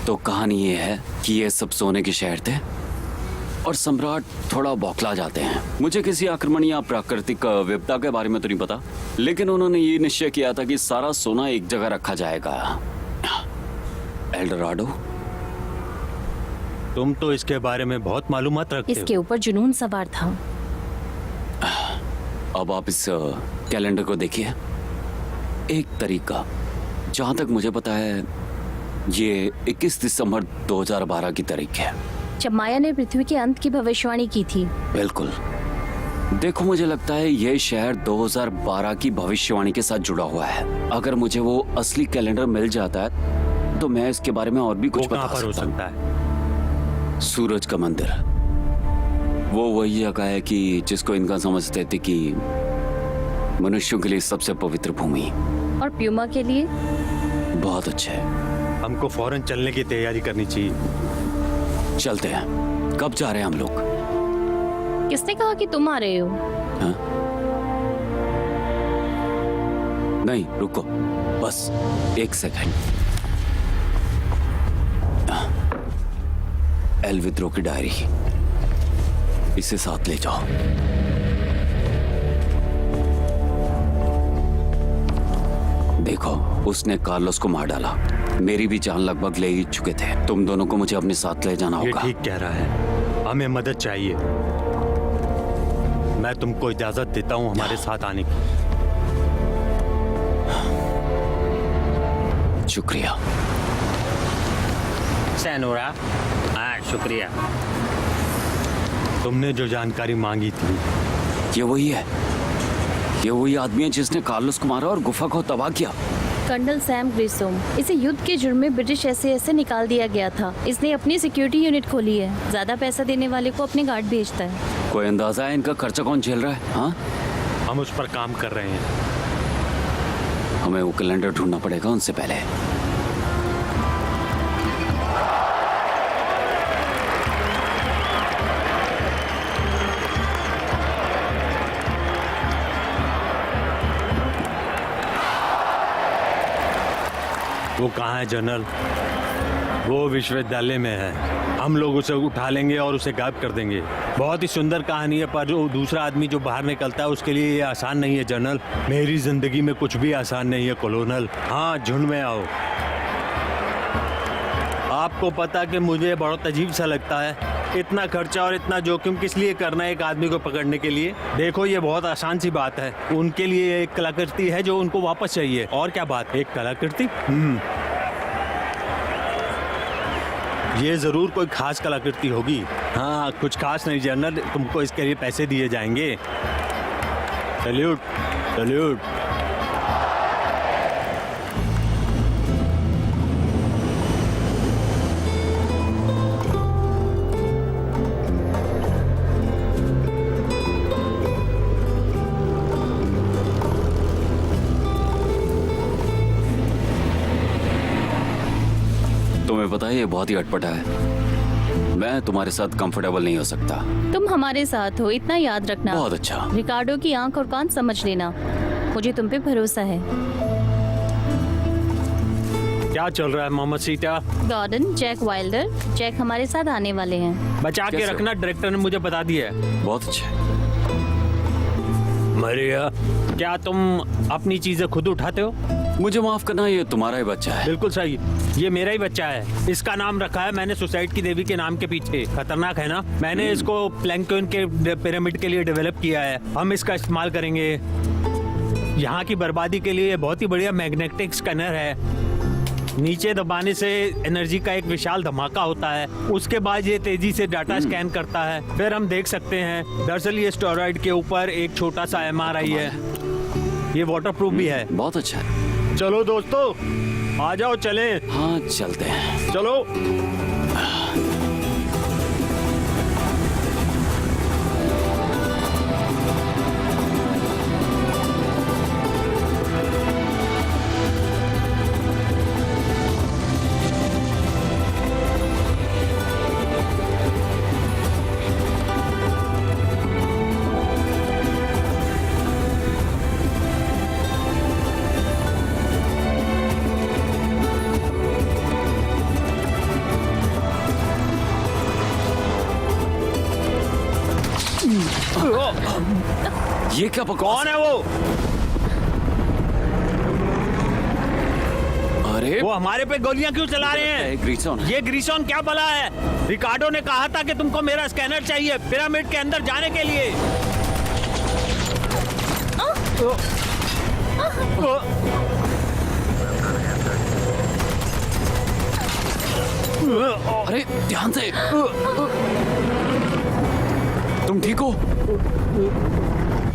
Speaker 1: तो कहानी ये है कि ये सब सोने के शहर थे और सम्राट थोड़ा बौखला जाते हैं। मुझे किसी आक्रमण या प्राकृतिक विपदा के बारे में तो नहीं पता, लेकिन उन्होंने ये निश्चय किया था कि सारा सोना एक जगह रखा जाएगा। एल्डोराडो।
Speaker 2: तुम तो इसके बारे में बहुत मालूमात रखते
Speaker 3: इसके ऊपर जुनून सवार था।
Speaker 1: अब आप इस कैलेंडर को देखिए। एक तरीका, जहां तक मुझे पता है, ये 21 दिसंबर 2012 की तारीख है,
Speaker 3: जब माया ने पृथ्वी के अंत की भविष्यवाणी की थी।
Speaker 1: बिल्कुल। देखो, मुझे लगता है यह शहर 2012 की भविष्यवाणी के साथ जुड़ा हुआ है। अगर मुझे वो असली कैलेंडर मिल जाता है तो मैं इसके बारे में और भी कुछ बता
Speaker 2: पर हो सकता है।
Speaker 1: सूरज का मंदिर, वो वही जगह है कि जिसको इनका समझते थे कि मनुष्यों के लिए सबसे पवित्र भूमि।
Speaker 3: और प्यूमा के लिए?
Speaker 1: बहुत अच्छा है।
Speaker 2: हमको फौरन चलने की तैयारी करनी चाहिए।
Speaker 1: चलते हैं। कब जा रहे हैं हम लोग?
Speaker 3: किसने कहा कि तुम आ रहे हो?
Speaker 1: हाँ? नहीं, रुको, बस 1 सेकंड। एल विद्रो की डायरी, इसे साथ ले जाओ। देखो, उसने कार्लोस को मार डाला। मेरी भी जान लगभग ले ही चुके थे। तुम दोनों को मुझे अपने साथ ले जाना
Speaker 2: ये
Speaker 1: होगा।
Speaker 2: ठीक कह रहा है, हमें मदद चाहिए। मैं तुमको इजाजत देता हूँ हमारे साथ आने की।
Speaker 1: शुक्रिया।
Speaker 2: सैनोरा, हाँ शुक्रिया। तुमने जो जानकारी मांगी थी,
Speaker 1: ये वही आदमी है जिसने कार्लोस को मारा और गुफा को तबाह किया।
Speaker 3: कर्नल सैम ग्रिसोम, इसे युद्ध के जुर्म में ब्रिटिश ऐसे निकाल दिया गया था। इसने अपनी सिक्योरिटी यूनिट खोली है। ज्यादा पैसा देने वाले को अपने गार्ड भेजता है।
Speaker 1: कोई अंदाजा है इनका खर्चा कौन झेल रहा है? हाँ,
Speaker 2: हम उस पर काम कर रहे हैं।
Speaker 1: हमें वो कैलेंडर ढूंढना पड़ेगा उनसे पहले।
Speaker 2: वो कहाँ है जनरल? वो विश्वविद्यालय में है। हम लोग उसे उठा लेंगे और उसे गायब कर देंगे। बहुत ही सुंदर कहानी है, पर जो दूसरा आदमी जो बाहर निकलता है उसके लिए ये आसान नहीं है जनरल। मेरी जिंदगी में कुछ भी आसान नहीं है कॉलोनल। हाँ, झुंड में आओ। आपको पता कि मुझे बहुत अजीब सा लगता है, इतना खर्चा और इतना जोखिम किस लिए करना है एक आदमी को पकड़ने के लिए? देखो, ये बहुत आसान सी बात है। उनके लिए एक कलाकृति है जो उनको वापस चाहिए। और क्या बात, एक कलाकृति? ये जरूर कोई खास कलाकृति होगी। हाँ, कुछ खास नहीं जनरल, तुमको इसके लिए पैसे दिए जाएंगे। Salute, salute.
Speaker 1: तुम्हें पता है ये बहुत ही अटपटा है। मैं तुम्हारे साथ कंफर्टेबल नहीं हो सकता।
Speaker 3: तुम हमारे साथ हो, इतना याद रखना।
Speaker 1: बहुत अच्छा।
Speaker 3: रिकार्डो की आंख और कान समझ लेना। मुझे तुम पे भरोसा है।
Speaker 2: क्या चल रहा है Mohammed Sita?
Speaker 3: Gordon, Jack Wilder, Jack हमारे साथ आने वाले हैं।
Speaker 2: बचा के
Speaker 1: कैसे?
Speaker 2: रखना, डायरेक्टर ने मुझे बता दिया है।
Speaker 1: बहुत अच्छा।
Speaker 2: मरिया, क्या तुम अपनी चीजें खुद उठाते हो?
Speaker 1: मुझे माफ करना, ये तुम्हारा ही बच्चा है।
Speaker 2: बिल्कुल सही, ये मेरा ही बच्चा है। इसका नाम रखा है मैंने सुसाइड की देवी के नाम के पीछे। खतरनाक है ना? मैंने इसको प्लैंक्टन के पिरामिड के लिए डेवलप किया है। हम इसका इस्तेमाल करेंगे यहाँ की बर्बादी के लिए। बहुत ही बढ़िया मैग्नेटिक स्कैनर है। नीचे दबाने से एनर्जी का एक विशाल धमाका होता है। उसके बाद ये तेजी से डाटा स्कैन करता है। फिर हम देख सकते हैं। दरअसल ये स्टेरॉइड के ऊपर एक छोटा सा MRI है। ये वाटरप्रूफ भी है।
Speaker 1: बहुत अच्छा है।
Speaker 2: चलो दोस्तों, आ जाओ, चले।
Speaker 1: हाँ, चलते हैं।
Speaker 2: चलो।
Speaker 1: ये क्या बकवास?
Speaker 2: कौन है वो?
Speaker 1: अरे,
Speaker 2: वो हमारे पे गोलियां क्यों चला रहे हैं?
Speaker 1: ग्रीसोन।
Speaker 2: ये ग्रीसोन क्या बला है? रिकार्डो ने कहा था कि तुमको मेरा स्कैनर चाहिए पिरामिड के अंदर जाने के लिए।
Speaker 1: अरे ध्यान से। तुम ठीक हो?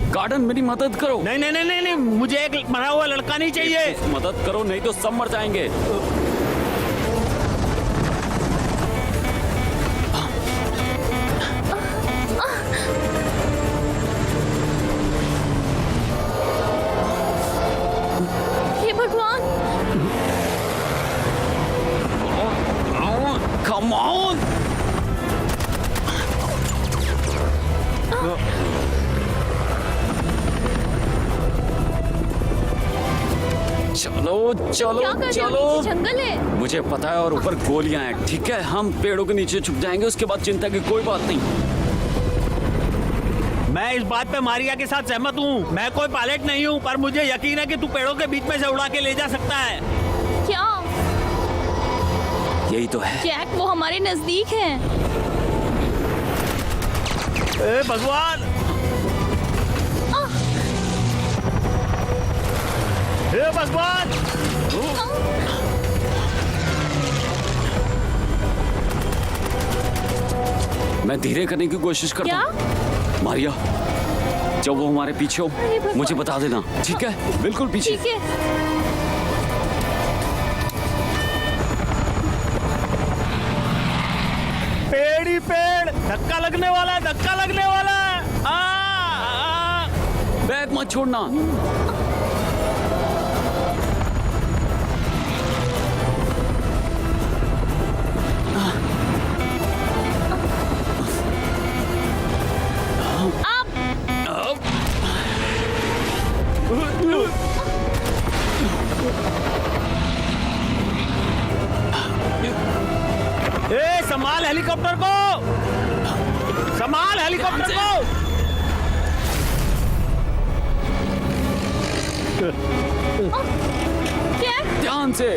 Speaker 1: गार्डन, मेरी मदद करो।
Speaker 2: नहीं नहीं नहीं नहीं नहीं, मुझे एक मरा हुआ लड़का नहीं चाहिए।
Speaker 1: मदद करो, नहीं तो सब मर जाएंगे।
Speaker 3: हे भगवान!
Speaker 1: Come on! चलो चलो
Speaker 3: क्या कर रहे हो?
Speaker 1: चलो।
Speaker 3: नीचे जंगल है।
Speaker 1: मुझे पता है, और ऊपर गोलियां हैं। ठीक है, हम पेड़ों के नीचे छुप जाएंगे, उसके बाद चिंता की कोई बात नहीं।
Speaker 2: मैं इस बात पे मारिया के साथ सहमत हूँ। मैं कोई पायलट नहीं हूँ, पर मुझे यकीन है कि तू पेड़ों के बीच में से उड़ा के ले जा सकता है।
Speaker 3: क्या?
Speaker 1: यही तो है।
Speaker 3: जैक, वो हमारे नजदीक है।
Speaker 2: ए भगवान! हे भगवान!
Speaker 1: मैं धीरे करने की कोशिश करता हूँ। मारिया, जब वो हमारे पीछे हो
Speaker 3: भगवान।
Speaker 1: मुझे बता देना, ठीक है? बिल्कुल पीछे।
Speaker 3: ठीक है।
Speaker 2: पेड़ ही पेड़, धक्का लगने वाला है, धक्का लगने वाला है।
Speaker 1: बैग मत छोड़ना।
Speaker 2: ए, संभाल हेलीकॉप्टर को, संभाल हेलीकॉप्टर को।
Speaker 3: क्या?
Speaker 1: ध्यान से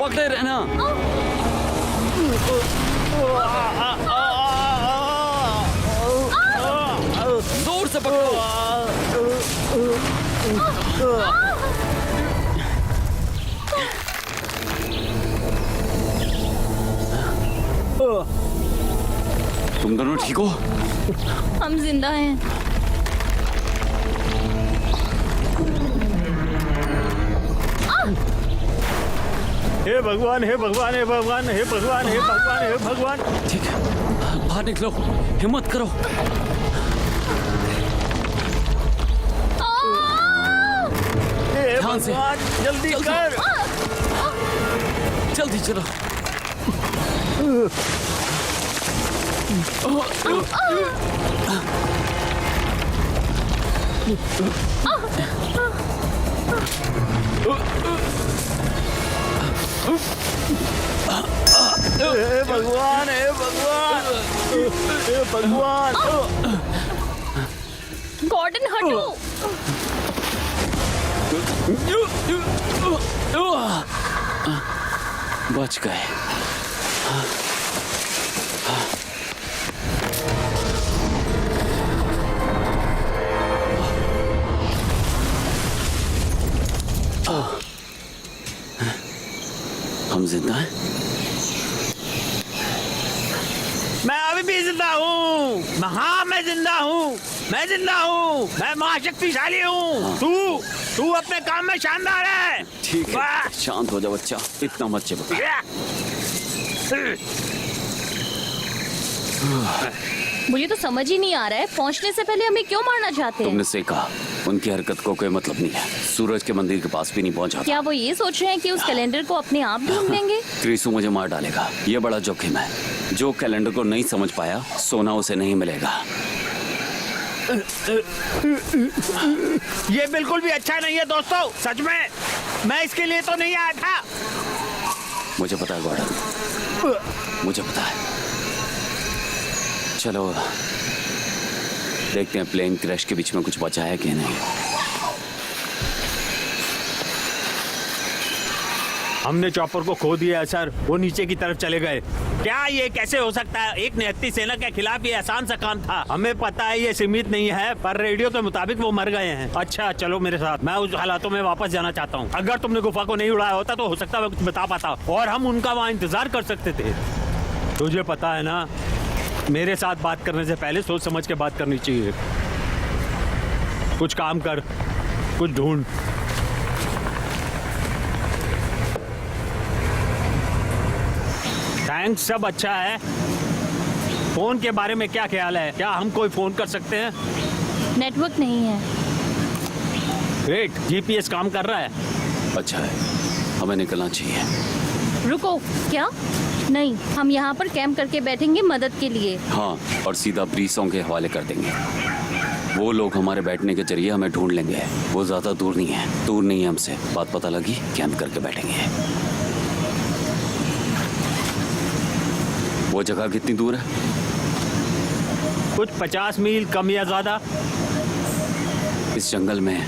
Speaker 1: पकड़े रहना। जोर से पकड़ो। तुम दोनों ठीक हो?
Speaker 3: हम जिंदा हैं।
Speaker 2: हे भगवान, हे भगवान, हे भगवान, हे भगवान, हे भगवान, हे भगवान।
Speaker 1: ठीक है, बाहर निकलो, हिम्मत करो।
Speaker 2: हे
Speaker 1: ध्यान से।
Speaker 2: भगवान, जल्दी
Speaker 1: जल्दी।
Speaker 2: कर।
Speaker 1: जल्दी चलो।
Speaker 2: हे भगवान, हे भगवान, हे भगवान।
Speaker 3: गॉर्डन हटो।
Speaker 1: बच गए। हम जिंदा हैं?
Speaker 2: मैं अभी भी जिंदा हूँ। हाँ, मैं जिंदा हूँ, मैं जिंदा हूँ, मैं महाशक्तिशाली हूँ। तू अपने काम में शानदार है।
Speaker 1: ठीक है,
Speaker 2: वाह।
Speaker 1: शांत हो जा बच्चा, इतना मत चिपका।
Speaker 3: मुझे तो समझ ही नहीं आ रहा है, पहुंचने से पहले हमें क्यों मारना चाहते हैं?
Speaker 1: तुमने सही कहा, उनकी हरकत को कोई मतलब नहीं है। सूरज के मंदिर के पास भी नहीं पहुंचा।
Speaker 3: क्या वो ये सोच रहे हैं कि उस कैलेंडर को अपने आप ढूंढ लेंगे?
Speaker 1: क्रिसु मुझे मार डालेगा, ये बड़ा जोखिम है। जो कैलेंडर को नहीं समझ पाया, सोना उसे नहीं मिलेगा।
Speaker 2: ये बिल्कुल भी अच्छा नहीं है दोस्तों, सच में। मैं इसके लिए तो नहीं आया था।
Speaker 1: मुझे पता है गॉर्डन, मुझे पता है। चलो देखते हैं प्लेन क्रैश के बीच में कुछ बचा है कि नहीं।
Speaker 2: हमने चॉपर को खो दिया है सर, वो नीचे की तरफ चले गए। क्या ये कैसे हो सकता है? एक निहत्ती सेना के खिलाफ ये आसान सा काम था। हमें पता है ये सीमित नहीं है, पर रेडियो के मुताबिक वो मर गए हैं। अच्छा चलो मेरे साथ, मैं उस हालातों में वापस जाना चाहता हूँ। अगर तुमने गुफा को नहीं उड़ाया होता तो हो सकता है मैं कुछ बता पाता और हम उनका वहाँ इंतजार कर सकते थे। तुझे पता है ना, मेरे साथ बात करने से पहले सोच समझ के बात करनी चाहिए। कुछ काम कर, कुछ ढूंढ। थैंक्स, सब अच्छा है। फोन के बारे में क्या ख्याल है? क्या हम कोई फोन कर सकते हैं?
Speaker 3: नेटवर्क नहीं है।
Speaker 2: ग्रेट, जीपीएस काम कर रहा है।
Speaker 1: अच्छा है, हमें निकलना चाहिए।
Speaker 3: रुको, क्या? नहीं, हम यहाँ पर कैंप करके बैठेंगे मदद के लिए।
Speaker 1: हाँ, और सीधा ब्रीसों के हवाले कर देंगे। वो लोग हमारे बैठने के जरिए हमें ढूंढ लेंगे। वो ज्यादा दूर नहीं है, दूर नहीं है हमसे। बात पता लगी, कैंप करके बैठेंगे। वो जगह कितनी दूर है?
Speaker 2: कुछ 50 मील, कम या ज्यादा।
Speaker 1: इस जंगल में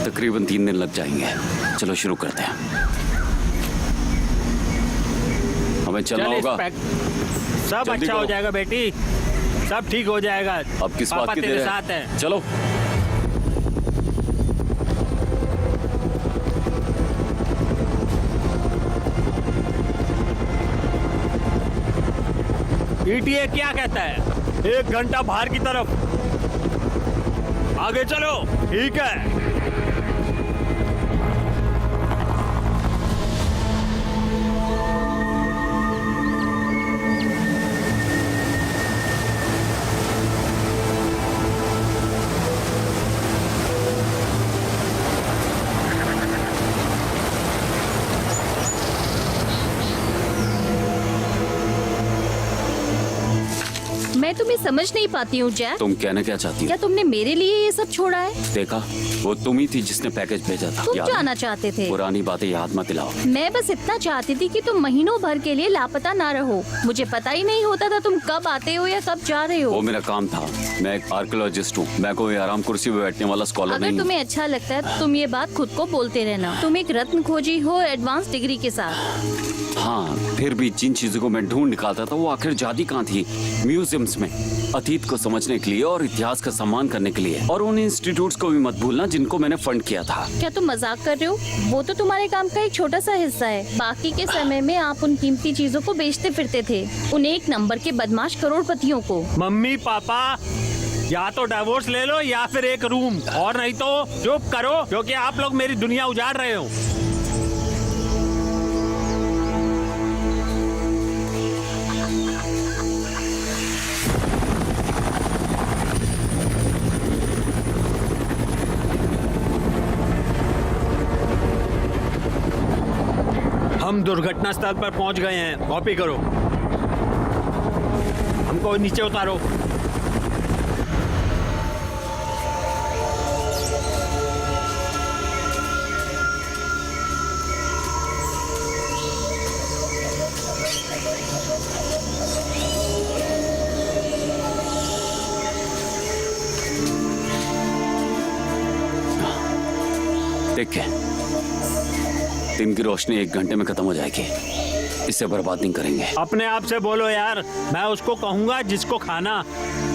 Speaker 1: तकरीबन 3 दिन लग जाएंगे। चलो शुरू करते हैं। हमें चलना होगा।
Speaker 2: सब
Speaker 1: जल्दी
Speaker 2: अच्छा हो
Speaker 1: करो।
Speaker 2: जाएगा बेटी, सब ठीक हो जाएगा।
Speaker 1: अब किस
Speaker 2: पापा
Speaker 1: बात की
Speaker 2: तेरे
Speaker 1: देर
Speaker 2: साथ
Speaker 1: है?
Speaker 2: है।
Speaker 1: चलो।
Speaker 2: ETA क्या कहता है? 1 घंटा बाहर की तरफ। आगे चलो। ठीक है।
Speaker 3: मैं तुम्हें समझ नहीं पाती हूँ जैक।
Speaker 1: तुम कहना क्या चाहती हो?
Speaker 3: क्या तुमने मेरे लिए ये सब छोड़ा है?
Speaker 1: देखा, वो तुम ही थी जिसने पैकेज भेजा था।
Speaker 3: तुम
Speaker 1: याद है?
Speaker 3: जाना चाहते थे।
Speaker 1: पुरानी बातें याद मत दिलाओ।
Speaker 3: मैं बस इतना चाहती थी कि तुम महीनों भर के लिए लापता ना रहो। मुझे पता ही नहीं होता था तुम कब आते हो या कब जा रहे
Speaker 1: वो
Speaker 3: हो।
Speaker 1: मेरा काम था। मैं एक आर्कियोलॉजिस्ट हूँ। मैं कोई आराम कुर्सी पे बैठने वाला स्कॉलर
Speaker 3: अगर
Speaker 1: नहीं हूँ।
Speaker 3: तुम्हें अच्छा लगता है तो तुम ये बात खुद को बोलते रहना। तुम एक रत्न खोजी हो एडवांस डिग्री के साथ।
Speaker 1: हाँ, फिर भी जिन चीजों को मैं ढूंढ निकालता था वो आखिर जाती कहाँ थी? म्यूजियम्स में। अतीत को समझने के लिए और इतिहास का सम्मान करने के लिए। और उन इंस्टीट्यूट्स को भी मत भूलना जिनको मैंने फंड किया था।
Speaker 3: क्या तुम मजाक कर रहे हो? वो तो तुम्हारे काम का एक छोटा सा हिस्सा है। बाकी के समय में आप उन कीमती चीजों को बेचते फिरते थे, उन 1 नंबर के बदमाश करोड़पतियों को।
Speaker 2: मम्मी पापा, या तो डिवोर्स ले लो या फिर एक रूम, और नहीं तो चुप करो, क्योंकि आप लोग मेरी दुनिया उजाड़ रहे हो। हम दुर्घटना स्थल पर पहुंच गए हैं। कॉपी करो। हमको नीचे उतारो।
Speaker 1: देख, दिन की रोशनी 1 घंटे में खत्म हो जाएगी। इसे बर्बाद नहीं करेंगे।
Speaker 2: अपने आप से बोलो यार। मैं उसको कहूंगा जिसको खाना,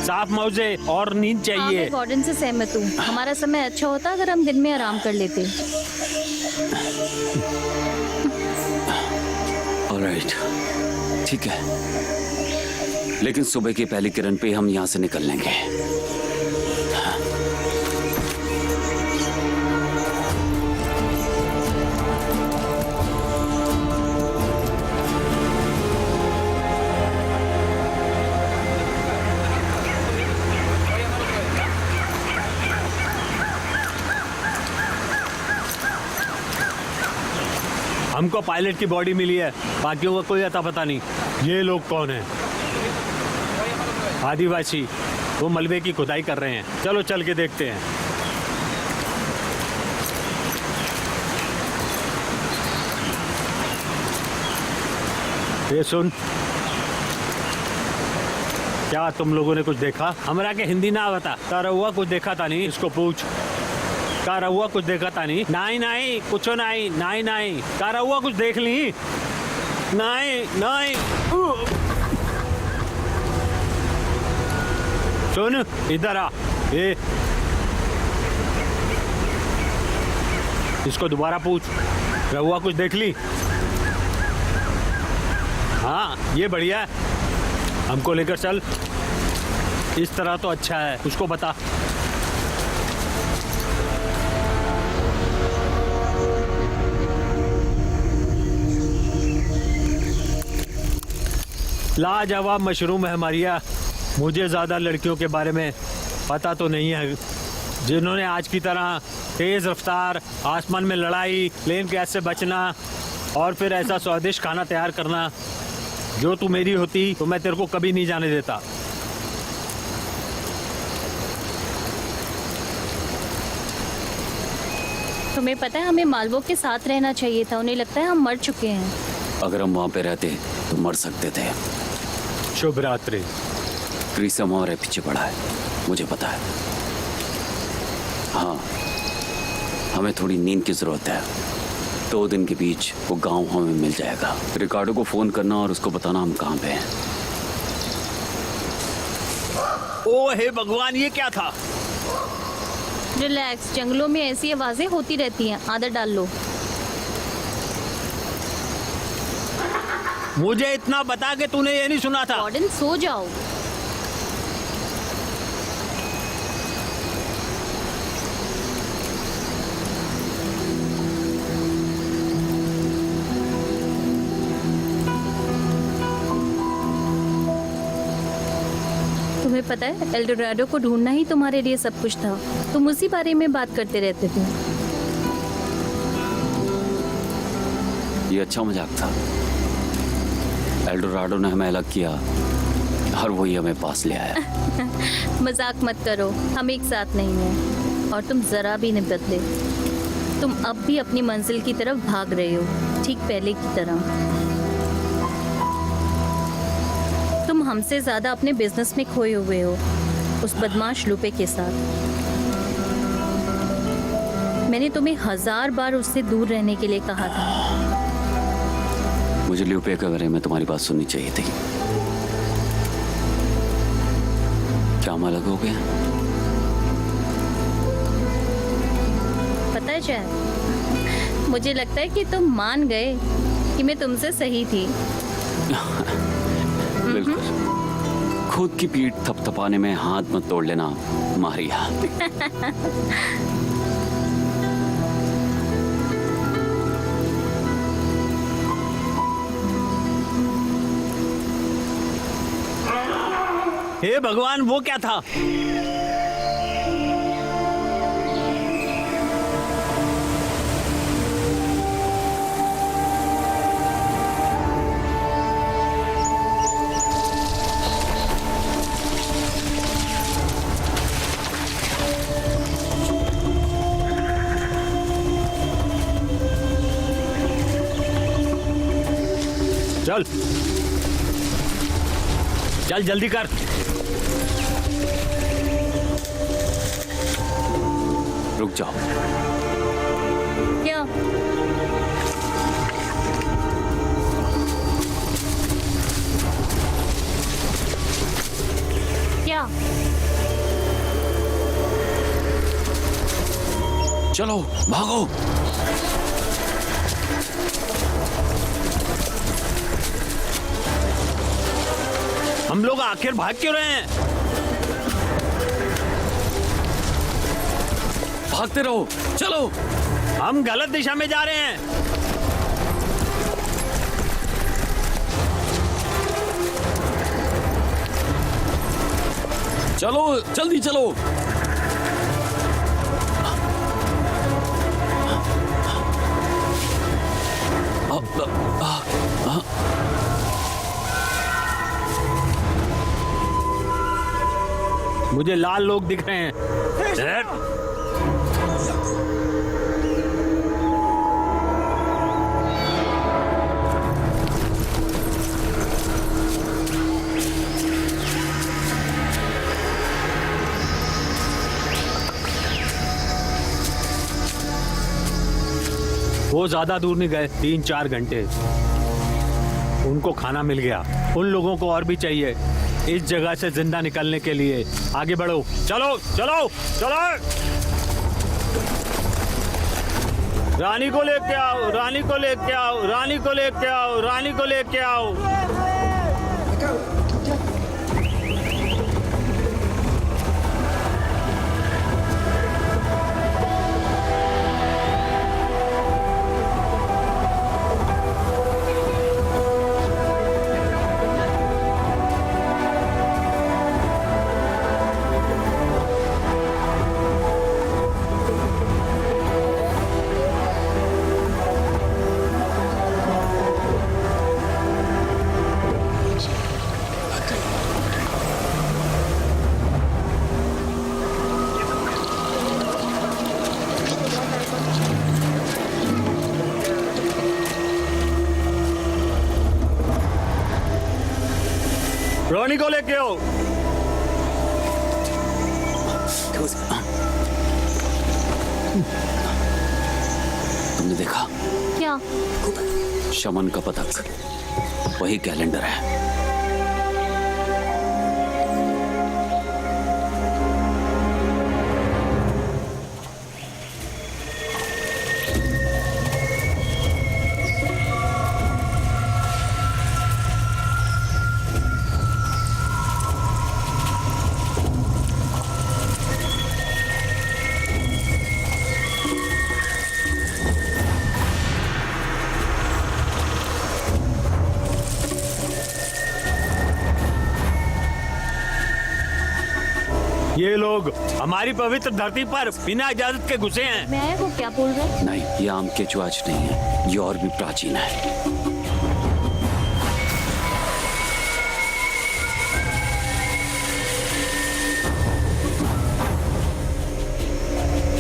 Speaker 2: साफ मौजे और नींद
Speaker 3: हाँ,
Speaker 2: चाहिए।
Speaker 3: मैं वार्डन से सहमत हूँ। हमारा समय अच्छा होता अगर हम दिन में आराम कर लेते।
Speaker 1: ऑलराइट, ठीक है, लेकिन सुबह की पहली किरण पे हम यहाँ से निकल लेंगे।
Speaker 2: हमको पायलट की बॉडी मिली है, बाकियों का कोई अता पता नहीं। ये लोग कौन हैं? आदिवासी। वो मलबे की खुदाई कर रहे हैं। चलो चल के देखते हैं। ये सुन, क्या तुम लोगों ने कुछ देखा? हमरा के हिंदी ना बता। तारा हुआ कुछ देखा था नहीं? इसको पूछ। तारा हुआ कुछ देखा था नहीं? नहीं नहीं, कुछ नहीं। नहीं नहीं, तारा हुआ कुछ देख ली? नहीं नहीं। सुन, इधर आ। ए, इसको दोबारा पूछ। रहुआ कुछ देख ली? हाँ, ये बढ़िया है। हमको लेकर चल। इस तरह तो अच्छा है। उसको बता। लाजवाब मशरूम है मारिया। मुझे ज़्यादा लड़कियों के बारे में पता तो नहीं है जिन्होंने आज की तरह तेज़ रफ्तार, आसमान में लड़ाई, प्लेन गैस से बचना और फिर ऐसा स्वादिष्ट खाना तैयार करना। जो तू मेरी होती तो मैं तेरे को कभी नहीं जाने देता।
Speaker 3: तुम्हें पता है हमें मालवों के साथ रहना चाहिए था। उन्हें लगता है हम मर चुके हैं।
Speaker 1: अगर हम वहाँ पे रहते तो मर सकते थे।
Speaker 2: शुभ रात्रि।
Speaker 1: क्रिस हमारे पीछे पड़ा है, मुझे पता है। हाँ, हमें थोड़ी नींद की जरूरत है। 2 दिन के बीच वो गांव हमें मिल जाएगा। रिकार्डो को फोन करना और उसको बताना हम कहाँ पे हैं।
Speaker 2: ओ हे भगवान, ये क्या था?
Speaker 3: रिलैक्स, जंगलों में ऐसी आवाजें होती रहती हैं। आदत डाल लो।
Speaker 2: मुझे इतना बता के तूने ये नहीं सुना था।
Speaker 3: गॉर्डन सो जाओ। तुम्हें पता है एल्डोराडो को ढूंढना ही तुम्हारे लिए सब कुछ था। तुम उसी बारे में बात करते रहते थे।
Speaker 1: ये अच्छा मजाक था। एल्डोराडो ने हमें अलग किया और वही हमें पास ले आया।
Speaker 3: मजाक मत करो, हम एक साथ नहीं हैं और तुम जरा भी नहीं बदले। तुम अब भी अपनी मंजिल की तरफ भाग रहे हो, ठीक पहले की तरह। तुम हमसे ज्यादा अपने बिजनेस में खोए हुए हो, उस बदमाश लुपे के साथ। मैंने तुम्हें 1000 बार उससे दूर रहने के लिए कहा था।
Speaker 1: मुझे लुपे के बारे में तुम्हारी बात सुननी चाहिए थी। क्या हम अलग हो गए?
Speaker 3: पता है शायद, मुझे लगता है कि तुम मान गए कि मैं तुमसे सही थी।
Speaker 1: बिल्कुल। खुद की पीठ थपथपाने में हाथ मत तोड़ लेना मारिया।
Speaker 2: हे भगवान, वो क्या था? चल चल जल्दी कर।
Speaker 1: रुक जाओ।
Speaker 3: क्या? क्या?
Speaker 1: चलो भागो।
Speaker 2: हम लोग आखिर भाग क्यों रहे हैं?
Speaker 1: भागते रहो, चलो।
Speaker 2: हम गलत दिशा में जा रहे हैं।
Speaker 1: चलो जल्दी चलो।
Speaker 2: मुझे लाल लोग दिख रहे हैं। वो ज्यादा दूर नहीं गए, 3-4 घंटे। उनको खाना मिल गया। उन लोगों को और भी चाहिए इस जगह से जिंदा निकलने के लिए। आगे बढ़ो, चलो चलो चलो। रानी को लेके आओ, रानी को लेके आओ, रानी को लेके आओ, रानी को लेके आओ। रोनी को लेके आओ।
Speaker 1: तुमने देखा?
Speaker 3: क्या?
Speaker 1: शमन का पदक, वही कैलेंडर है।
Speaker 2: ये लोग हमारी पवित्र धरती पर बिना इजाजत के घुसे हैं।
Speaker 3: मैं वो क्या बोल रहे हैं?
Speaker 1: नहीं, ये आम केचुआ आज नहीं है, ये और भी प्राचीन है।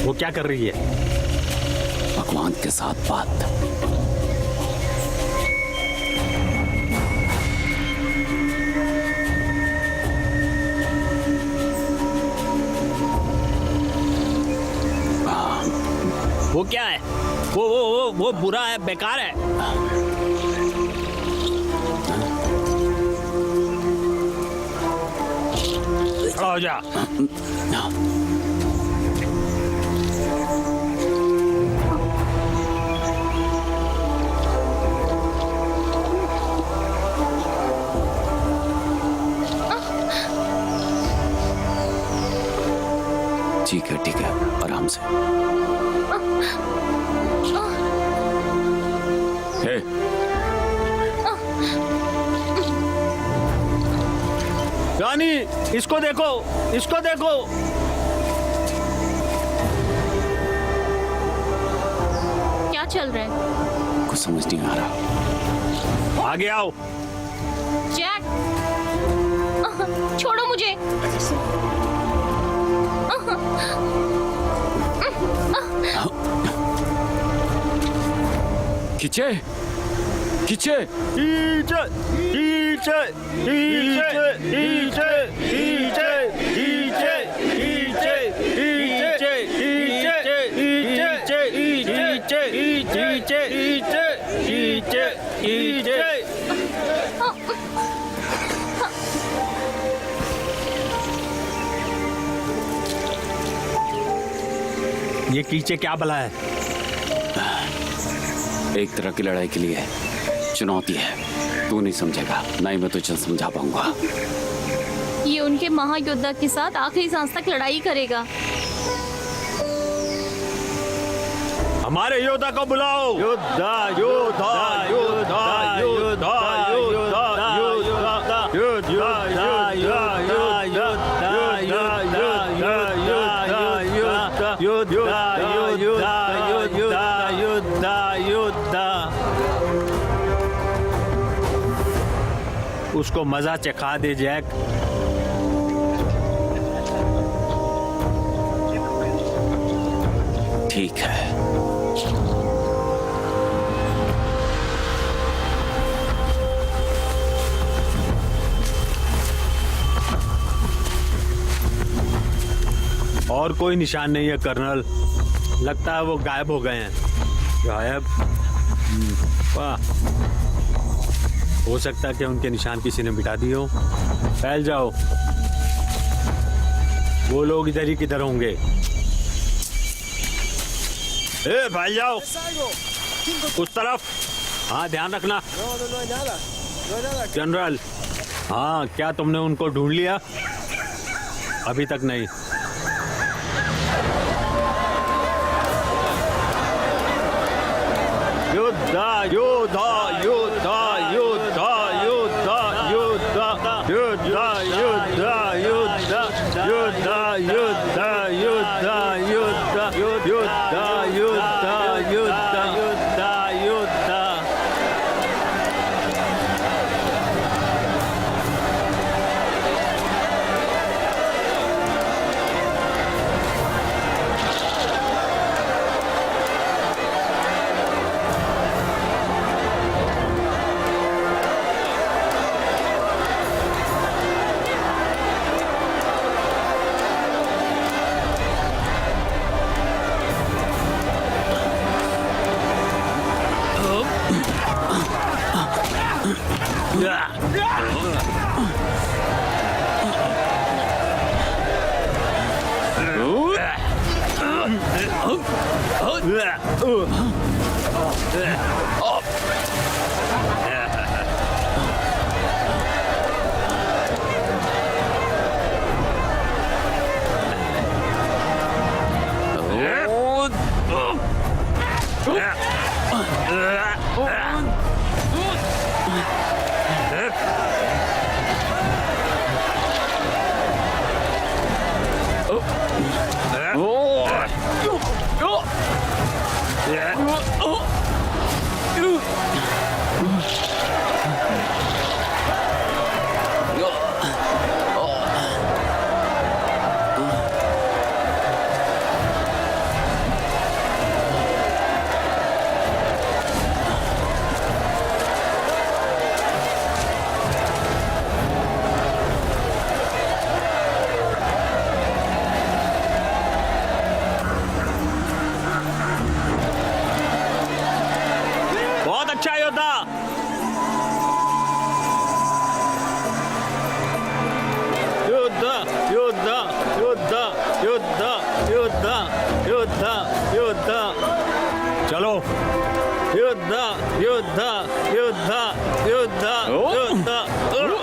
Speaker 2: वो क्या कर रही है?
Speaker 1: भगवान के साथ बात।
Speaker 2: वो क्या है? वो बुरा है, बेकार है। खड़ा हो जा।
Speaker 1: ठीक है, आराम से। हे,
Speaker 2: रानी, इसको देखो, इसको देखो।
Speaker 3: क्या चल रहा है?
Speaker 1: कुछ समझ नहीं आ रहा।
Speaker 2: आगे आओ।
Speaker 3: जैक, छोड़ो मुझे।
Speaker 1: खींचे, खींचे।
Speaker 2: नीचे, नीचे, नीचे, नीचे, नीचे, नीचे, नीचे, नीचे, नीचे, नीचे, नीचे, नीचे, नीचे। ये कीचे क्या भला है?
Speaker 1: एक तरह की लड़ाई के लिए चुनौती है। तू नहीं समझेगा, ना ही मैं तुझे समझा पाऊंगा।
Speaker 3: ये उनके महायोद्धा के साथ आखिरी सांस तक लड़ाई करेगा।
Speaker 2: हमारे योद्धा को बुलाओ। योद्धा, योद्धा, योद्धा, योद्धा, योद्धा, योद्धा, योद्धा, योद्धा, योद्धा, योद्धा, योद्धा। उसको मजा चखा दे जैक।
Speaker 1: ठीक है।
Speaker 2: और कोई निशान नहीं है कर्नल। लगता है वो गायब हो गए हैं। गायब? वाह, हो सकता है कि उनके निशान किसी ने मिटा दिए हो। फैल जाओ, वो लोग इधर ही किधर होंगे। ए, फैल जाओ उस तरफ। हाँ, ध्यान रखना। जनरल, हाँ, क्या तुमने उनको ढूंढ लिया? अभी तक नहीं। योद्धा, योद्धा, योद्धा, योद्धा, योद्धा, योद्धा, योद्धा, योद्धा, योद्धा, योद्धा, योद्धा, योद्धा, योद्धा, योद्धा, योद्धा, योद्धा, योद्धा, योद्धा। बहुत अच्छा योद्धा। योद्धा योद्धा योद्धा योद्धा योद्धा योद्धा योद्धा। चलो योद्धा योद्धा योद्धा योद्धा योद्धा। चलो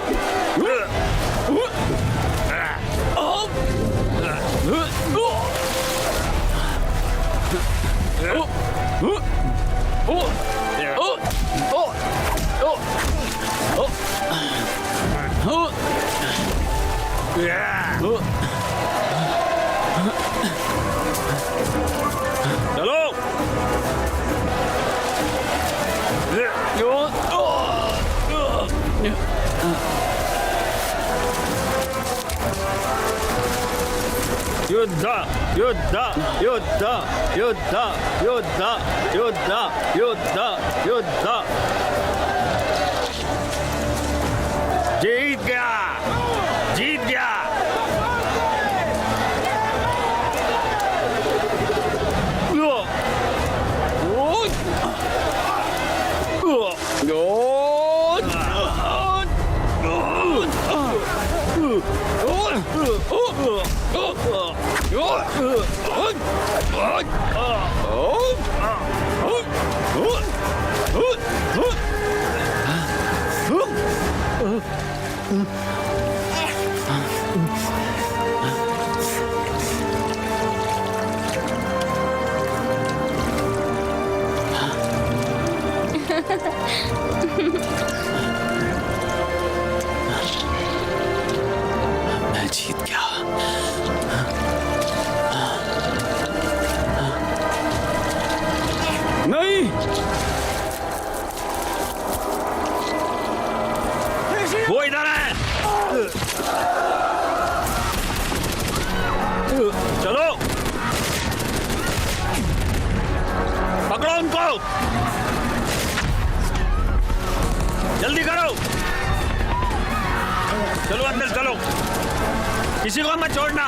Speaker 2: योद्धा योद्धा योद्धा योद्धा योद्धा योद्धा योद्धा योद्धा। जीत गया जीत गया।
Speaker 1: मैं जीत गया। नहीं,
Speaker 2: वो इधर है। चलो पकड़ो उनको, जल्दी करो। चलो अंदर चलो, किसी को मत छोड़ना।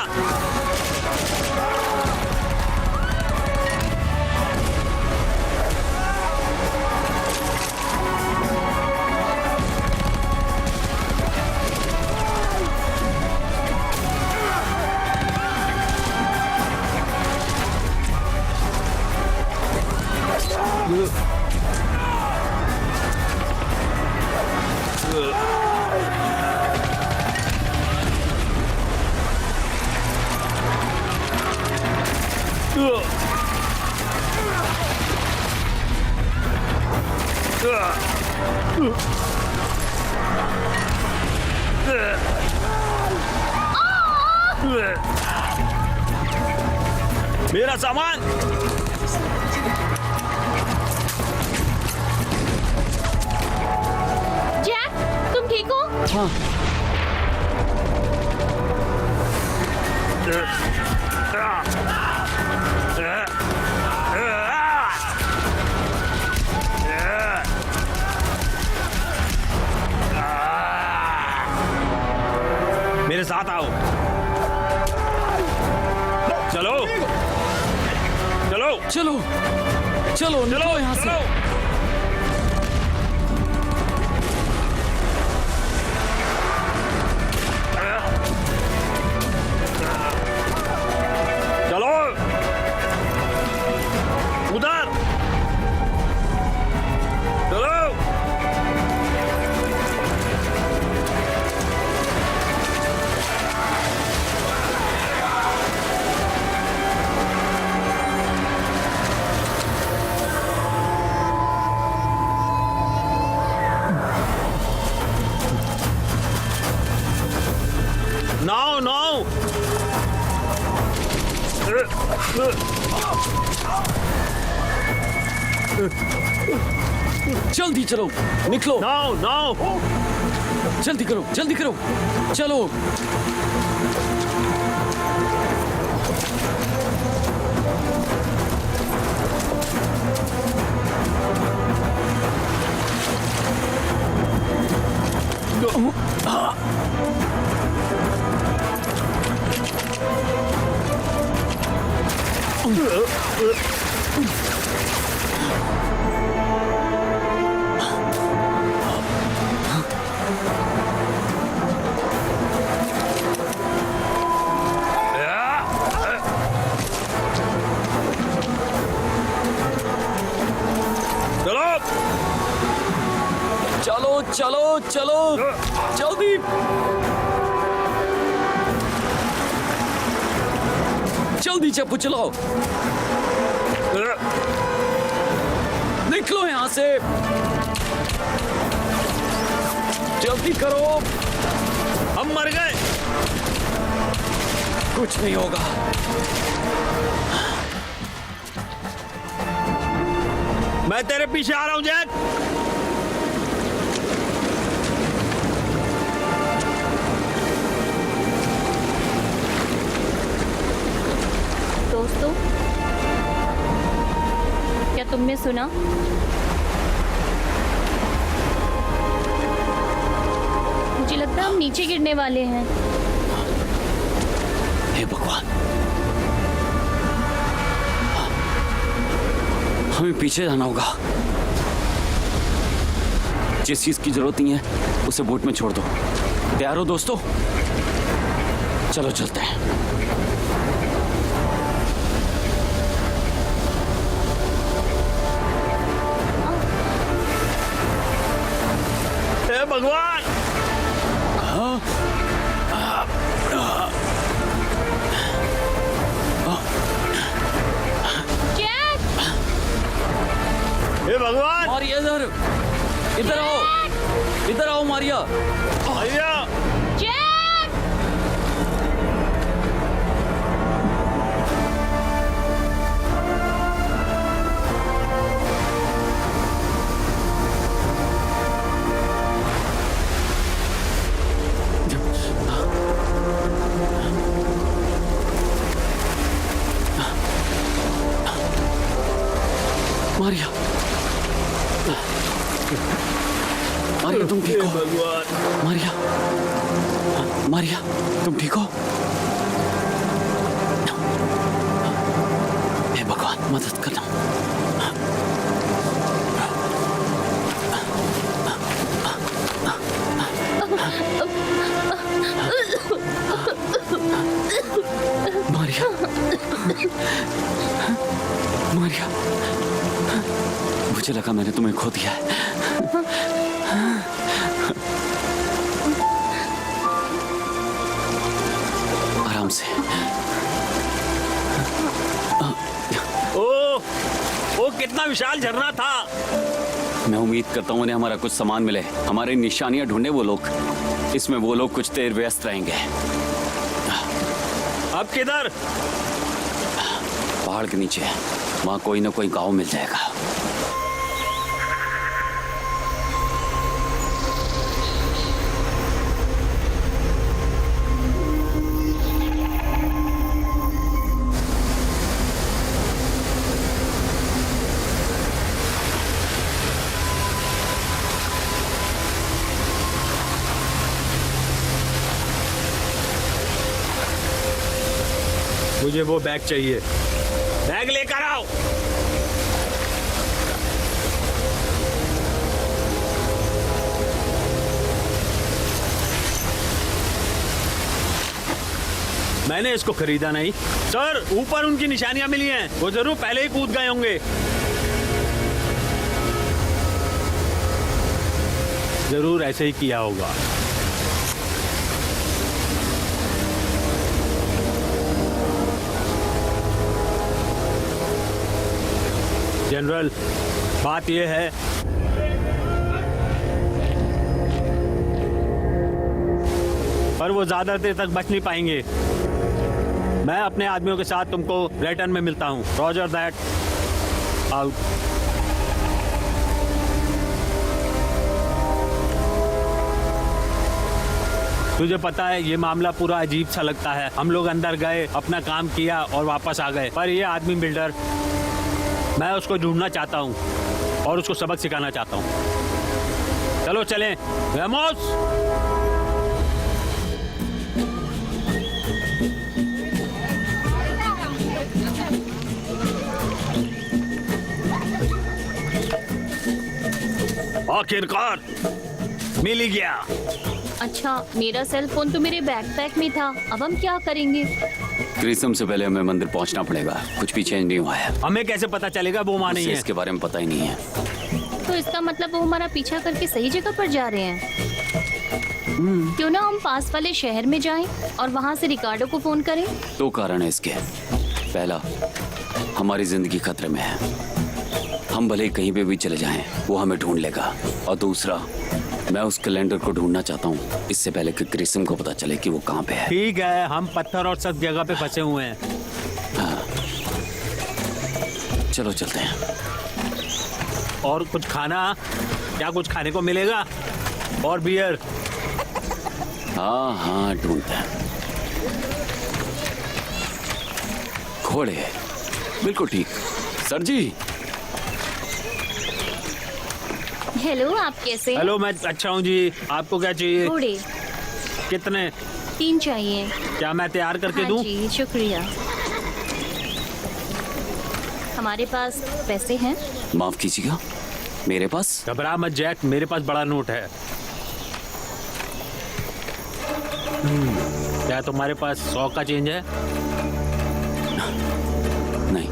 Speaker 2: मेरा सामान।
Speaker 3: जैक, तुम ठीक हो?
Speaker 1: हाँ,
Speaker 2: मेरे साथ आओ। चलो चलो
Speaker 1: चलो चलो निकलो यहाँ से।
Speaker 2: चलो उधर चलो। No, no!
Speaker 1: जल्दी चलो, निकलो।
Speaker 2: Now now.
Speaker 1: जल्दी करो, जल्दी करो, चलो। चलो चलो चलो, जल्दी। जल्दी चप्पू चलाओ, निकलो यहां से, जल्दी करो।
Speaker 2: हम मर गए।
Speaker 1: कुछ नहीं होगा।
Speaker 2: मैं तेरे पीछे आ रहा हूं जैक।
Speaker 3: दोस्तों, क्या तुमने सुना? मुझे लगता है हम नीचे गिरने वाले हैं।
Speaker 1: हे भगवान, हमें पीछे जाना होगा। जिस चीज की जरूरत नहीं है उसे बोट में छोड़ दो। तैयार हो दोस्तों? चलो चलते हैं।
Speaker 2: हे भगवान।
Speaker 3: जैक!
Speaker 2: हे भगवान।
Speaker 1: मारिया इधर, इधर आओ, इधर आओ मारिया।
Speaker 2: भैया।
Speaker 3: जैक!
Speaker 1: मारिया, मारिया तुम ठीक हो?
Speaker 2: भगवान।
Speaker 1: मारिया, मारिया तुम ठीक हो? हे भगवान, मदद करना। मारिया, मारिया, मुझे लगा मैंने तुम्हें खो दिया है। आराम से।
Speaker 2: ओ कितना विशाल झरना था।
Speaker 1: मैं उम्मीद करता हूँ उन्हें हमारा कुछ सामान मिले। हमारी निशानियां ढूंढे वो लोग। इसमें वो लोग कुछ देर व्यस्त रहेंगे।
Speaker 2: अब किधर?
Speaker 1: पहाड़ के नीचे, वहां कोई ना कोई गांव मिल जाएगा।
Speaker 2: मुझे वो बैग चाहिए। बैग लेकर आओ। मैंने इसको खरीदा नहीं सर। ऊपर उनकी निशानियां मिली हैं। वो जरूर पहले ही कूद गए होंगे। जरूर ऐसे ही किया होगा। जनरल, बात यह है पर वो ज्यादा देर तक बच नहीं पाएंगे। मैं अपने आदमियों के साथ तुमको रिटर्न में मिलता हूँ। Roger that. आउट। तुझे पता है ये मामला पूरा अजीब सा लगता है। हम लोग अंदर गए, अपना काम किया और वापस आ गए, पर ये आदमी बिल्डर, मैं उसको ढूंढना चाहता हूँ और उसको सबक सिखाना चाहता हूँ। चलो चलें। रेमोस, आखिरकार मिल ही गया।
Speaker 3: अच्छा, मेरा सेल फोन तो मेरे बैकपैक में था, अब हम क्या करेंगे?
Speaker 1: क्रिसम से पहले हमें मंदिर पहुंचना पड़ेगा। कुछ भी चेंज नहीं हुआ है।
Speaker 2: हमें कैसे पता चलेगा वो वहाँ नहीं
Speaker 1: उसे
Speaker 2: है?
Speaker 1: इसके बारे में पता ही नहीं है।
Speaker 3: तो इसका मतलब वो हमारा पीछा करके सही जगह पर जा रहे हैं। क्यों ना हम पास वाले शहर में जाएं और वहाँ से रिकार्डो को फोन करें।
Speaker 1: दो कारण है इसके। पहला, हमारी जिंदगी खतरे में है, हम भले ही कहीं पे भी चले जाएं, वो हमें ढूंढ लेगा। और दूसरा, मैं उस कैलेंडर को ढूंढना चाहता हूँ इससे पहले कि क्रिसम को पता चले कि वो कहाँ पे है।
Speaker 2: ठीक है, हम पत्थर और सब जगह पे फंसे हुए हैं।
Speaker 1: चलो चलते हैं।
Speaker 2: और कुछ खाना, क्या कुछ खाने को मिलेगा? और बियर?
Speaker 1: हाँ हाँ, ढूंढते हैं। घोड़े, बिल्कुल ठीक। सर जी।
Speaker 3: हेलो, आप कैसे हैं?
Speaker 2: हेलो, मैं अच्छा हूँ जी। आपको क्या चाहिए?
Speaker 3: घोड़े
Speaker 2: कितने?
Speaker 3: 3 चाहिए।
Speaker 2: क्या मैं तैयार करके
Speaker 3: हाँ
Speaker 2: दूं?
Speaker 3: जी, शुक्रिया। हमारे पास पैसे हैं?
Speaker 1: माफ कीजिएगा, मेरे पास?
Speaker 2: घबरा मत जैक, मेरे पास बड़ा नोट है। क्या तुम्हारे पास 100 का चेंज है?
Speaker 1: नहीं।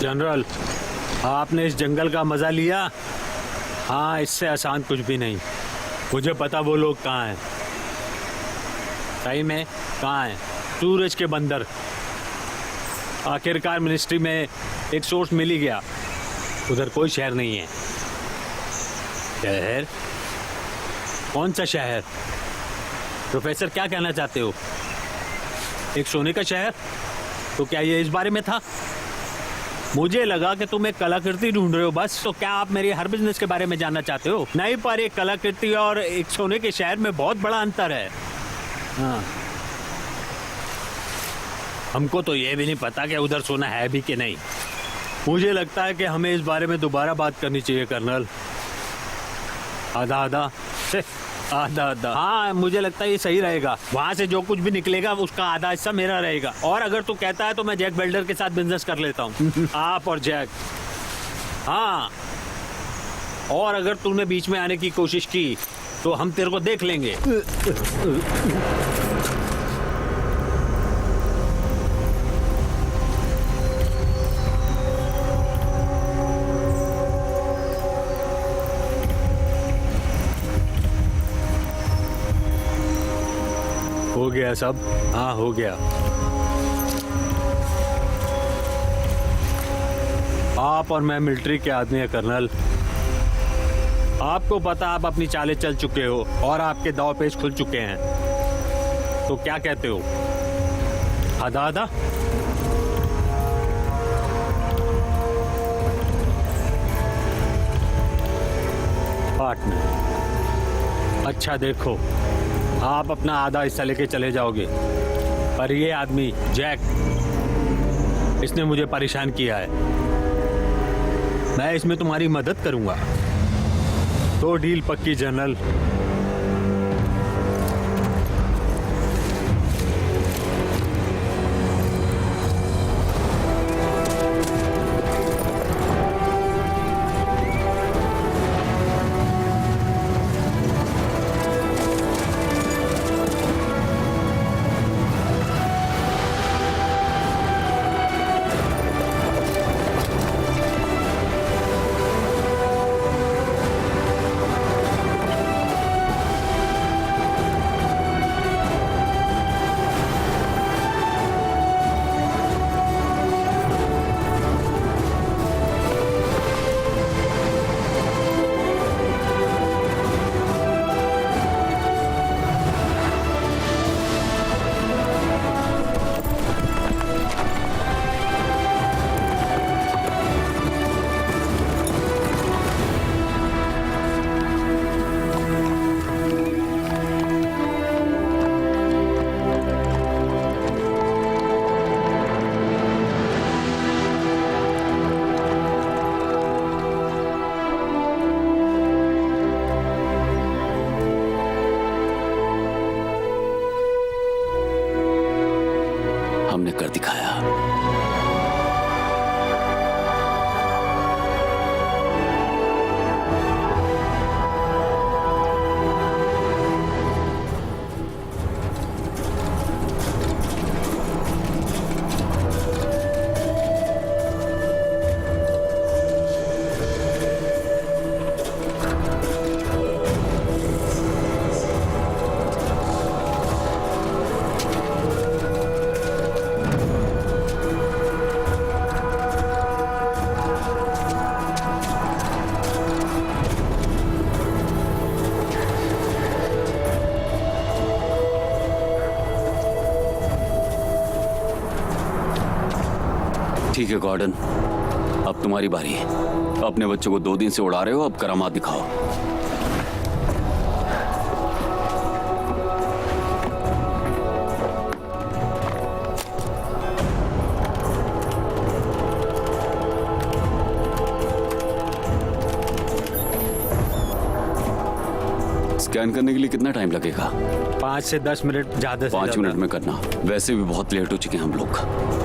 Speaker 2: जनरल, आपने इस जंगल का मजा लिया? हाँ, इससे आसान कुछ भी नहीं। मुझे पता वो लोग कहाँ हैं। सही में कहाँ हैं? सूरज के बंदर। आखिरकार मिनिस्ट्री में एक सोर्स मिल ही गया। उधर कोई शहर नहीं है। शहर? कौन सा शहर? प्रोफेसर, क्या कहना चाहते हो? एक सोने का शहर? तो क्या ये इस बारे में था? मुझे लगा कि तुम एक कलाकृति ढूंढ रहे हो बस। तो क्या आप मेरे हर बिजनेस के बारे में जानना चाहते हो? नहीं, पर एक कलाकृति और एक सोने के शहर में बहुत बड़ा अंतर है। हाँ, हमको तो ये भी नहीं पता कि उधर सोना है भी कि नहीं। मुझे लगता है कि हमें इस बारे में दोबारा बात करनी चाहिए कर्नल। आधा आधा आधा आधा। हाँ, मुझे लगता है ये सही रहेगा। वहाँ से जो कुछ भी निकलेगा उसका आधा हिस्सा मेरा रहेगा। और अगर तू कहता है तो मैं जैक बेल्डर के साथ बिजनेस कर लेता हूँ। आप और जैक। हाँ, और अगर तूने बीच में आने की कोशिश की तो हम तेरे को देख लेंगे। हो गया सब? हाँ, हो गया। आप और मैं मिलिट्री के आदमी हैं कर्नल। आपको पता, आप अपनी चालें चल चुके हो और आपके दाव पेच खुल चुके हैं। तो क्या कहते हो? आधा आधा? पार्टनर। अच्छा देखो, आप अपना आधा हिस्सा लेके चले जाओगे, पर ये आदमी जैक, इसने मुझे परेशान किया है। मैं इसमें तुम्हारी मदद करूंगा। तो डील पक्की जनरल।
Speaker 1: दिखाया। ठीक है गॉर्डन, अब तुम्हारी बारी है। अपने बच्चों को 2 दिन से उड़ा रहे हो, अब करामात दिखाओ। स्कैन करने के लिए कितना टाइम लगेगा?
Speaker 2: 5 से 10 मिनट, ज्यादा से
Speaker 1: 5 मिनट में करना। वैसे भी बहुत लेट हो चुके हैं हम लोग।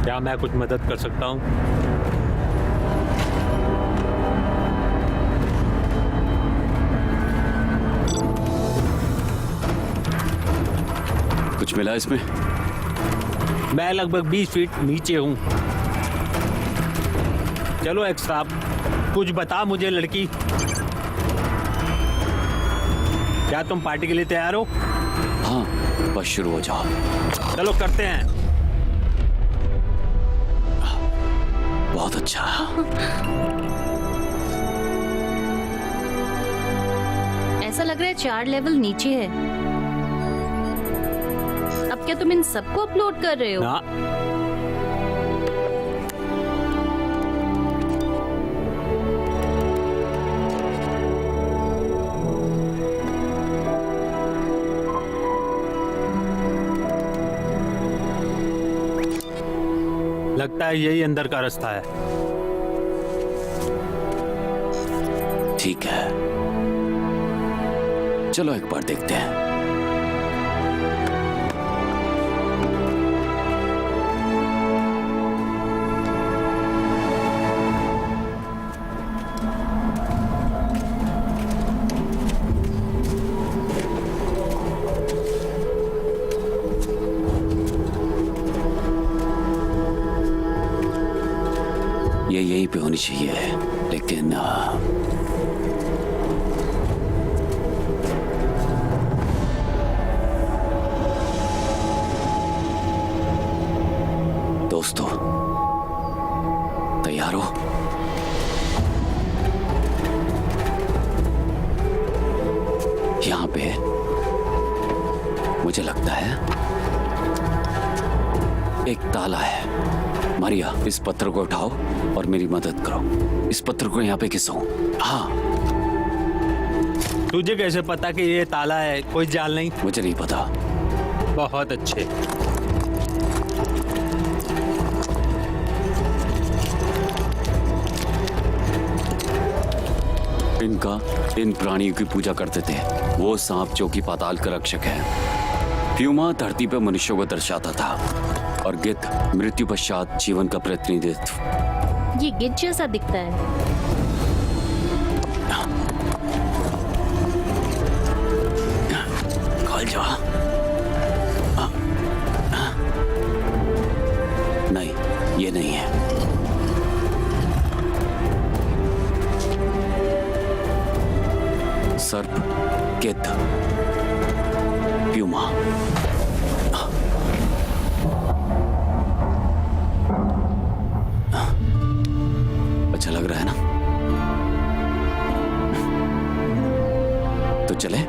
Speaker 2: क्या मैं कुछ मदद कर सकता हूँ?
Speaker 1: कुछ मिला इसमें?
Speaker 2: मैं लगभग 20 फीट नीचे हूँ। चलो एक साहब, कुछ बता मुझे लड़की। क्या तुम पार्टी के लिए तैयार हो?
Speaker 1: हाँ, बस शुरू हो जाओ।
Speaker 2: चलो करते हैं।
Speaker 1: बहुत अच्छा।
Speaker 3: ऐसा लग रहा है 4 लेवल नीचे है। अब क्या तुम इन सबको अपलोड कर रहे हो?
Speaker 2: ना, लगता है यही अंदर का रास्ता है।
Speaker 1: ठीक है, चलो एक बार देखते हैं। ये यहीं पे होनी चाहिए, लेकिन दोस्तों तैयार हो? यहां पे मुझे लगता है एक ताला है। मारिया, इस पत्थर को उठाओ और मेरी मदद करो। इस पत्थर को यहाँ पे घिसो। हाँ।
Speaker 2: तुझे कैसे पता कि ये ताला है? कोई जाल नहीं?
Speaker 1: मुझे नहीं पता।
Speaker 2: बहुत अच्छे।
Speaker 1: इन प्राणियों की पूजा करते थे। वो सांप जो कि पाताल का रक्षक है। प्यूमा धरती पर मनुष्यों को दर्शाता था और गिद्ध मृत्यु पश्चात जीवन का प्रतिनिधित्व।
Speaker 3: ये गिद्ध जैसा दिखता है।
Speaker 1: खोल जा। नहीं, ये नहीं है। सर्प, गिद्ध, प्यूमा। अच्छा लग रहा है ना? तो चले।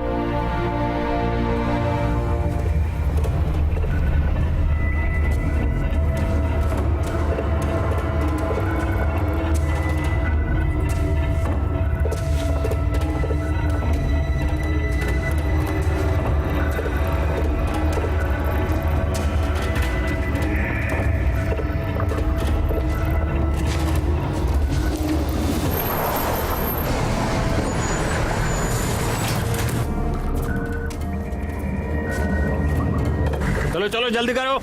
Speaker 2: चलो चलो जल्दी करो।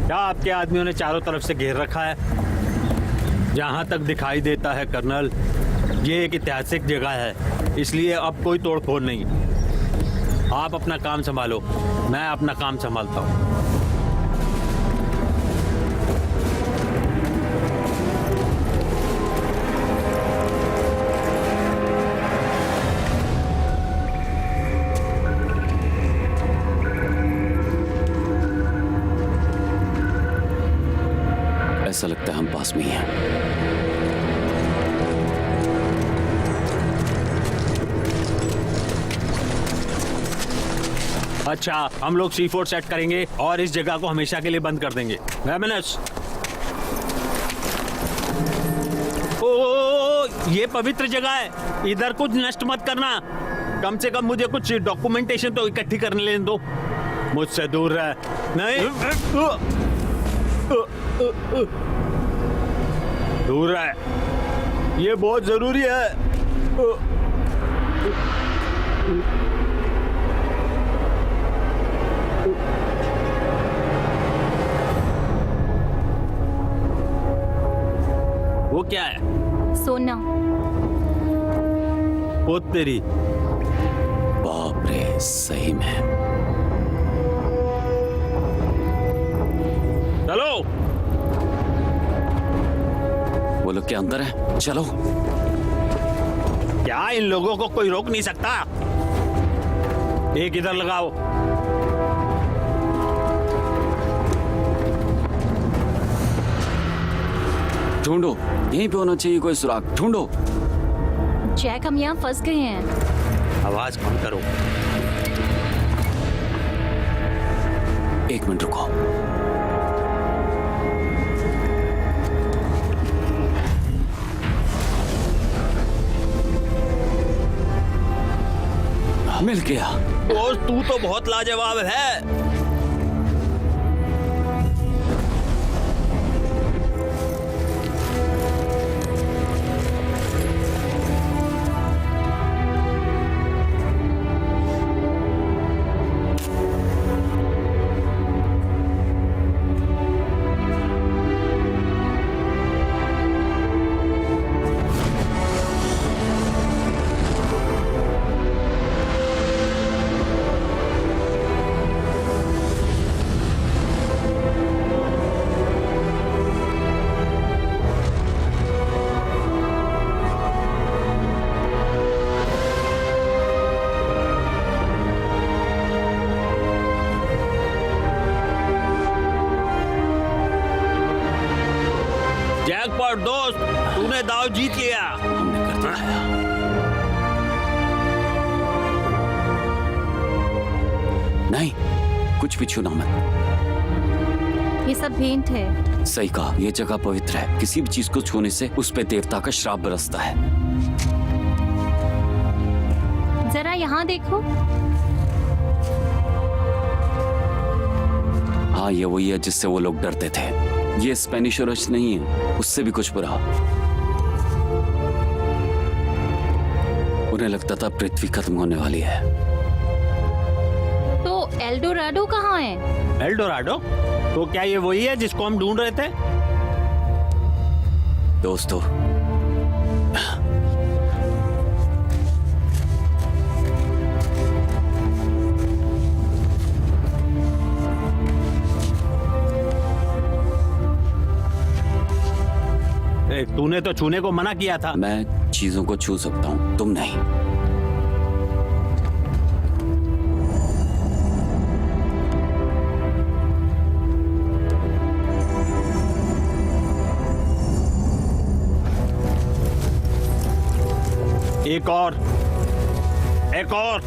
Speaker 2: क्या आपके आदमियों ने चारों तरफ से घेर रखा है? जहां तक दिखाई देता है कर्नल, ये एक ऐतिहासिक जगह है, इसलिए अब कोई तोड़फोड़ नहीं। आप अपना काम संभालो, मैं अपना काम संभालता हूँ।
Speaker 1: ऐसा लगता है हम पास में ही हैं।
Speaker 2: अच्छा, हम लोग C4 सेट करेंगे और इस जगह को हमेशा के लिए बंद कर देंगे। ओ, ये पवित्र जगह है, इधर कुछ नष्ट मत करना। कम से कम मुझे कुछ डॉक्यूमेंटेशन तो इकट्ठी करने लेने दो। मुझसे दूर रह। नहीं, दूर रह, ये बहुत जरूरी है। वो क्या है?
Speaker 3: सोना।
Speaker 2: वो तेरी।
Speaker 1: बाप रे, सही में।
Speaker 2: चलो,
Speaker 1: वो लोग क्या अंदर है? चलो।
Speaker 2: क्या इन लोगों को कोई रोक नहीं सकता? एक इधर लगाओ।
Speaker 1: ढूंढो, यहीं पे होना चाहिए कोई सुराग, ढूंढो।
Speaker 3: जैक, हम यहाँ फंस गए हैं।
Speaker 2: आवाज कम करो।
Speaker 1: एक मिनट रुको। मिल गया।
Speaker 2: दोस्त, तू तो बहुत लाजवाब है। जैकपॉट दोस्त, तूने दाव जीत लिया।
Speaker 1: हमने कर दिखाया। नहीं, कुछ भी छूना मत।
Speaker 3: ये सब भेंट है।
Speaker 1: सही कहा, ये जगह पवित्र है। किसी भी चीज को छूने से उस पे देवता का श्राप बरसता है।
Speaker 3: जरा यहाँ देखो।
Speaker 1: हाँ, ये वही है जिससे वो लोग डरते थे। ये स्पेनिश औरच नहीं है, उससे भी कुछ बुरा। उन्हें लगता था पृथ्वी खत्म होने वाली है।
Speaker 3: तो एल्डोराडो कहाँ है?
Speaker 2: एल्डोराडो? तो क्या ये वही है जिसको हम ढूंढ रहे थे?
Speaker 1: दोस्तों,
Speaker 2: तूने तो छूने को मना किया था।
Speaker 1: मैं चीजों को छू सकता हूं, तुम नहीं।
Speaker 2: एक और, एक और।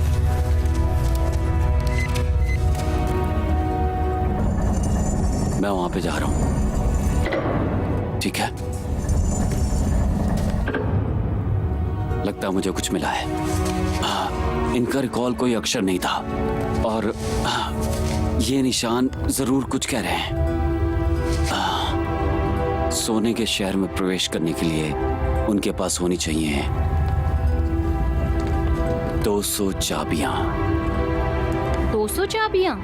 Speaker 1: मैं वहां पे जा रहा हूं, ठीक है? लगता है मुझे कुछ मिला है। इनका रिकॉल कोई अक्षर नहीं था और ये निशान जरूर कुछ कह रहे हैं। सोने के शहर में प्रवेश करने के लिए उनके पास होनी चाहिए 200 चाबियां।
Speaker 3: 200 चाबियां?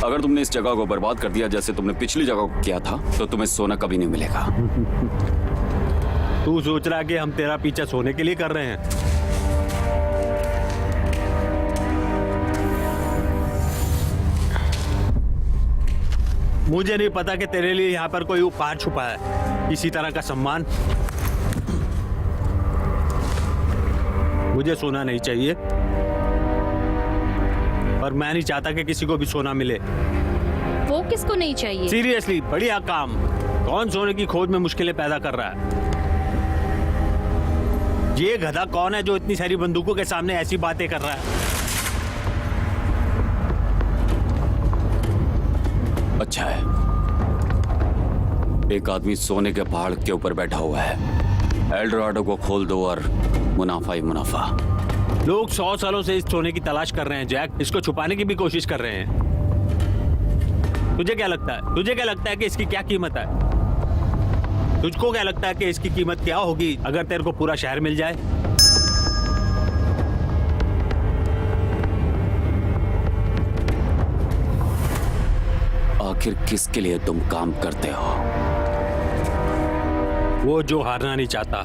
Speaker 1: अगर तुमने इस जगह को बर्बाद कर दिया जैसे तुमने पिछली जगह को किया था तो तुम्हें सोना कभी नहीं मिलेगा।
Speaker 2: तू सोच रहा है कि हम तेरा पीछा सोने के लिए कर रहे हैं? मुझे नहीं पता कि तेरे लिए यहाँ पर कोई उपहार छुपा है, किसी तरह का सम्मान। मुझे सोना नहीं चाहिए, पर मैं नहीं चाहता कि किसी को भी सोना मिले।
Speaker 3: वो किसको नहीं चाहिए?
Speaker 2: सीरियसली, बढ़िया काम। कौन सोने की खोज में मुश्किलें पैदा कर रहा है? ये गधा कौन है जो इतनी सारी बंदूकों के सामने ऐसी बातें कर रहा है?
Speaker 1: अच्छा है, एक आदमी सोने के पहाड़ के ऊपर बैठा हुआ है। एल्डोराडो को खोल दो और मुनाफा ही मुनाफा।
Speaker 2: लोग 100 सालों से इस सोने की तलाश कर रहे हैं जैक, इसको छुपाने की भी कोशिश कर रहे हैं। तुझे क्या लगता है? तुझे क्या लगता है कि इसकी क्या कीमत है? तुझको क्या लगता है कि इसकी कीमत क्या होगी अगर तेरे को पूरा शहर मिल जाए?
Speaker 1: आखिर किसके लिए तुम काम करते हो?
Speaker 2: वो जो हारना नहीं चाहता।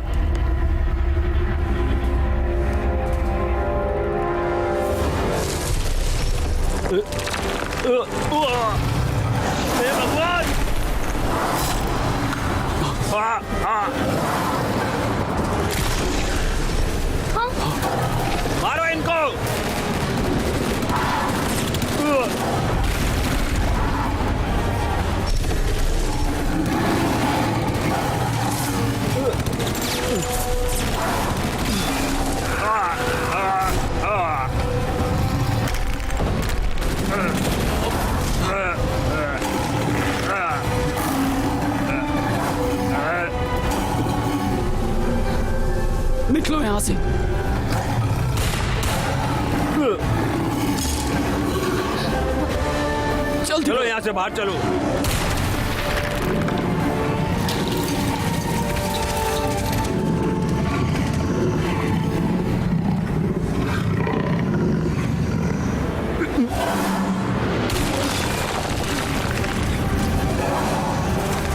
Speaker 2: हे भगवान! मारो इनको!
Speaker 1: निकलो यहां से।
Speaker 2: चलो यहां से बाहर चलो।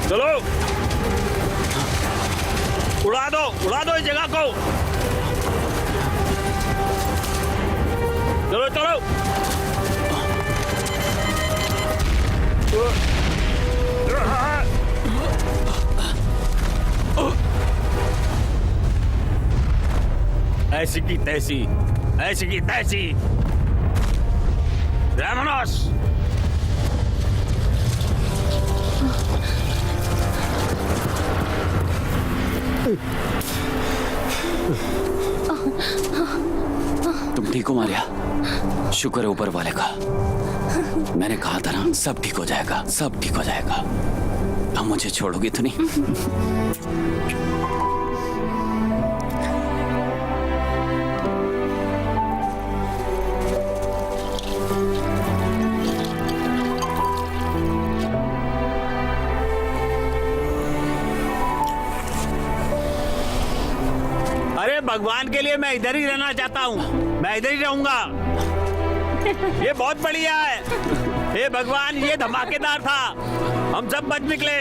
Speaker 2: चलो, उड़ा दो इस जगह को। चलो चलो। ऐसी की तैसी, ऐसी की तैसी। Vámonos!
Speaker 1: तुम ठीक हो मारिया? शुक्र है ऊपर वाले का। मैंने कहा था ना, सब ठीक हो जाएगा, सब ठीक हो जाएगा। अब मुझे छोड़ोगी तो नहीं?
Speaker 2: अरे भगवान के लिए मैं इधर ही रहना चाहता हूँ, मैं इधर ही रहूंगा। ये बहुत बढ़िया है। हे भगवान, ये धमाकेदार था, हम सब बच निकले।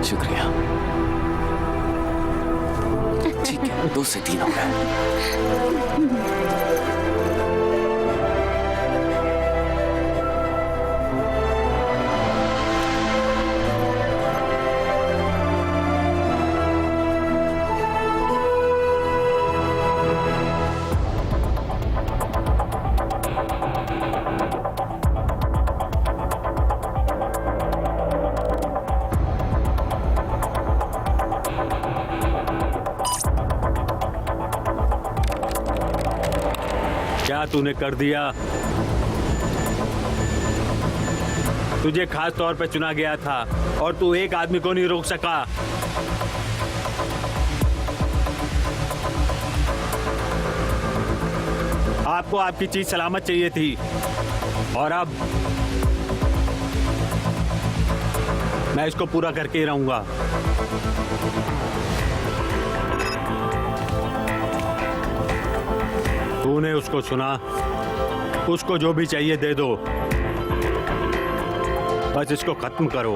Speaker 1: शुक्रिया। ठीक है, 2 से 3 हो गए।
Speaker 2: वादा तूने कर दिया। तुझे खास तौर पे चुना गया था और तू एक आदमी को नहीं रोक सका। आपको आपकी चीज सलामत चाहिए थी और अब मैं इसको पूरा करके ही रहूंगा। तूने उसको सुना, उसको जो भी चाहिए दे दो, बस इसको खत्म करो।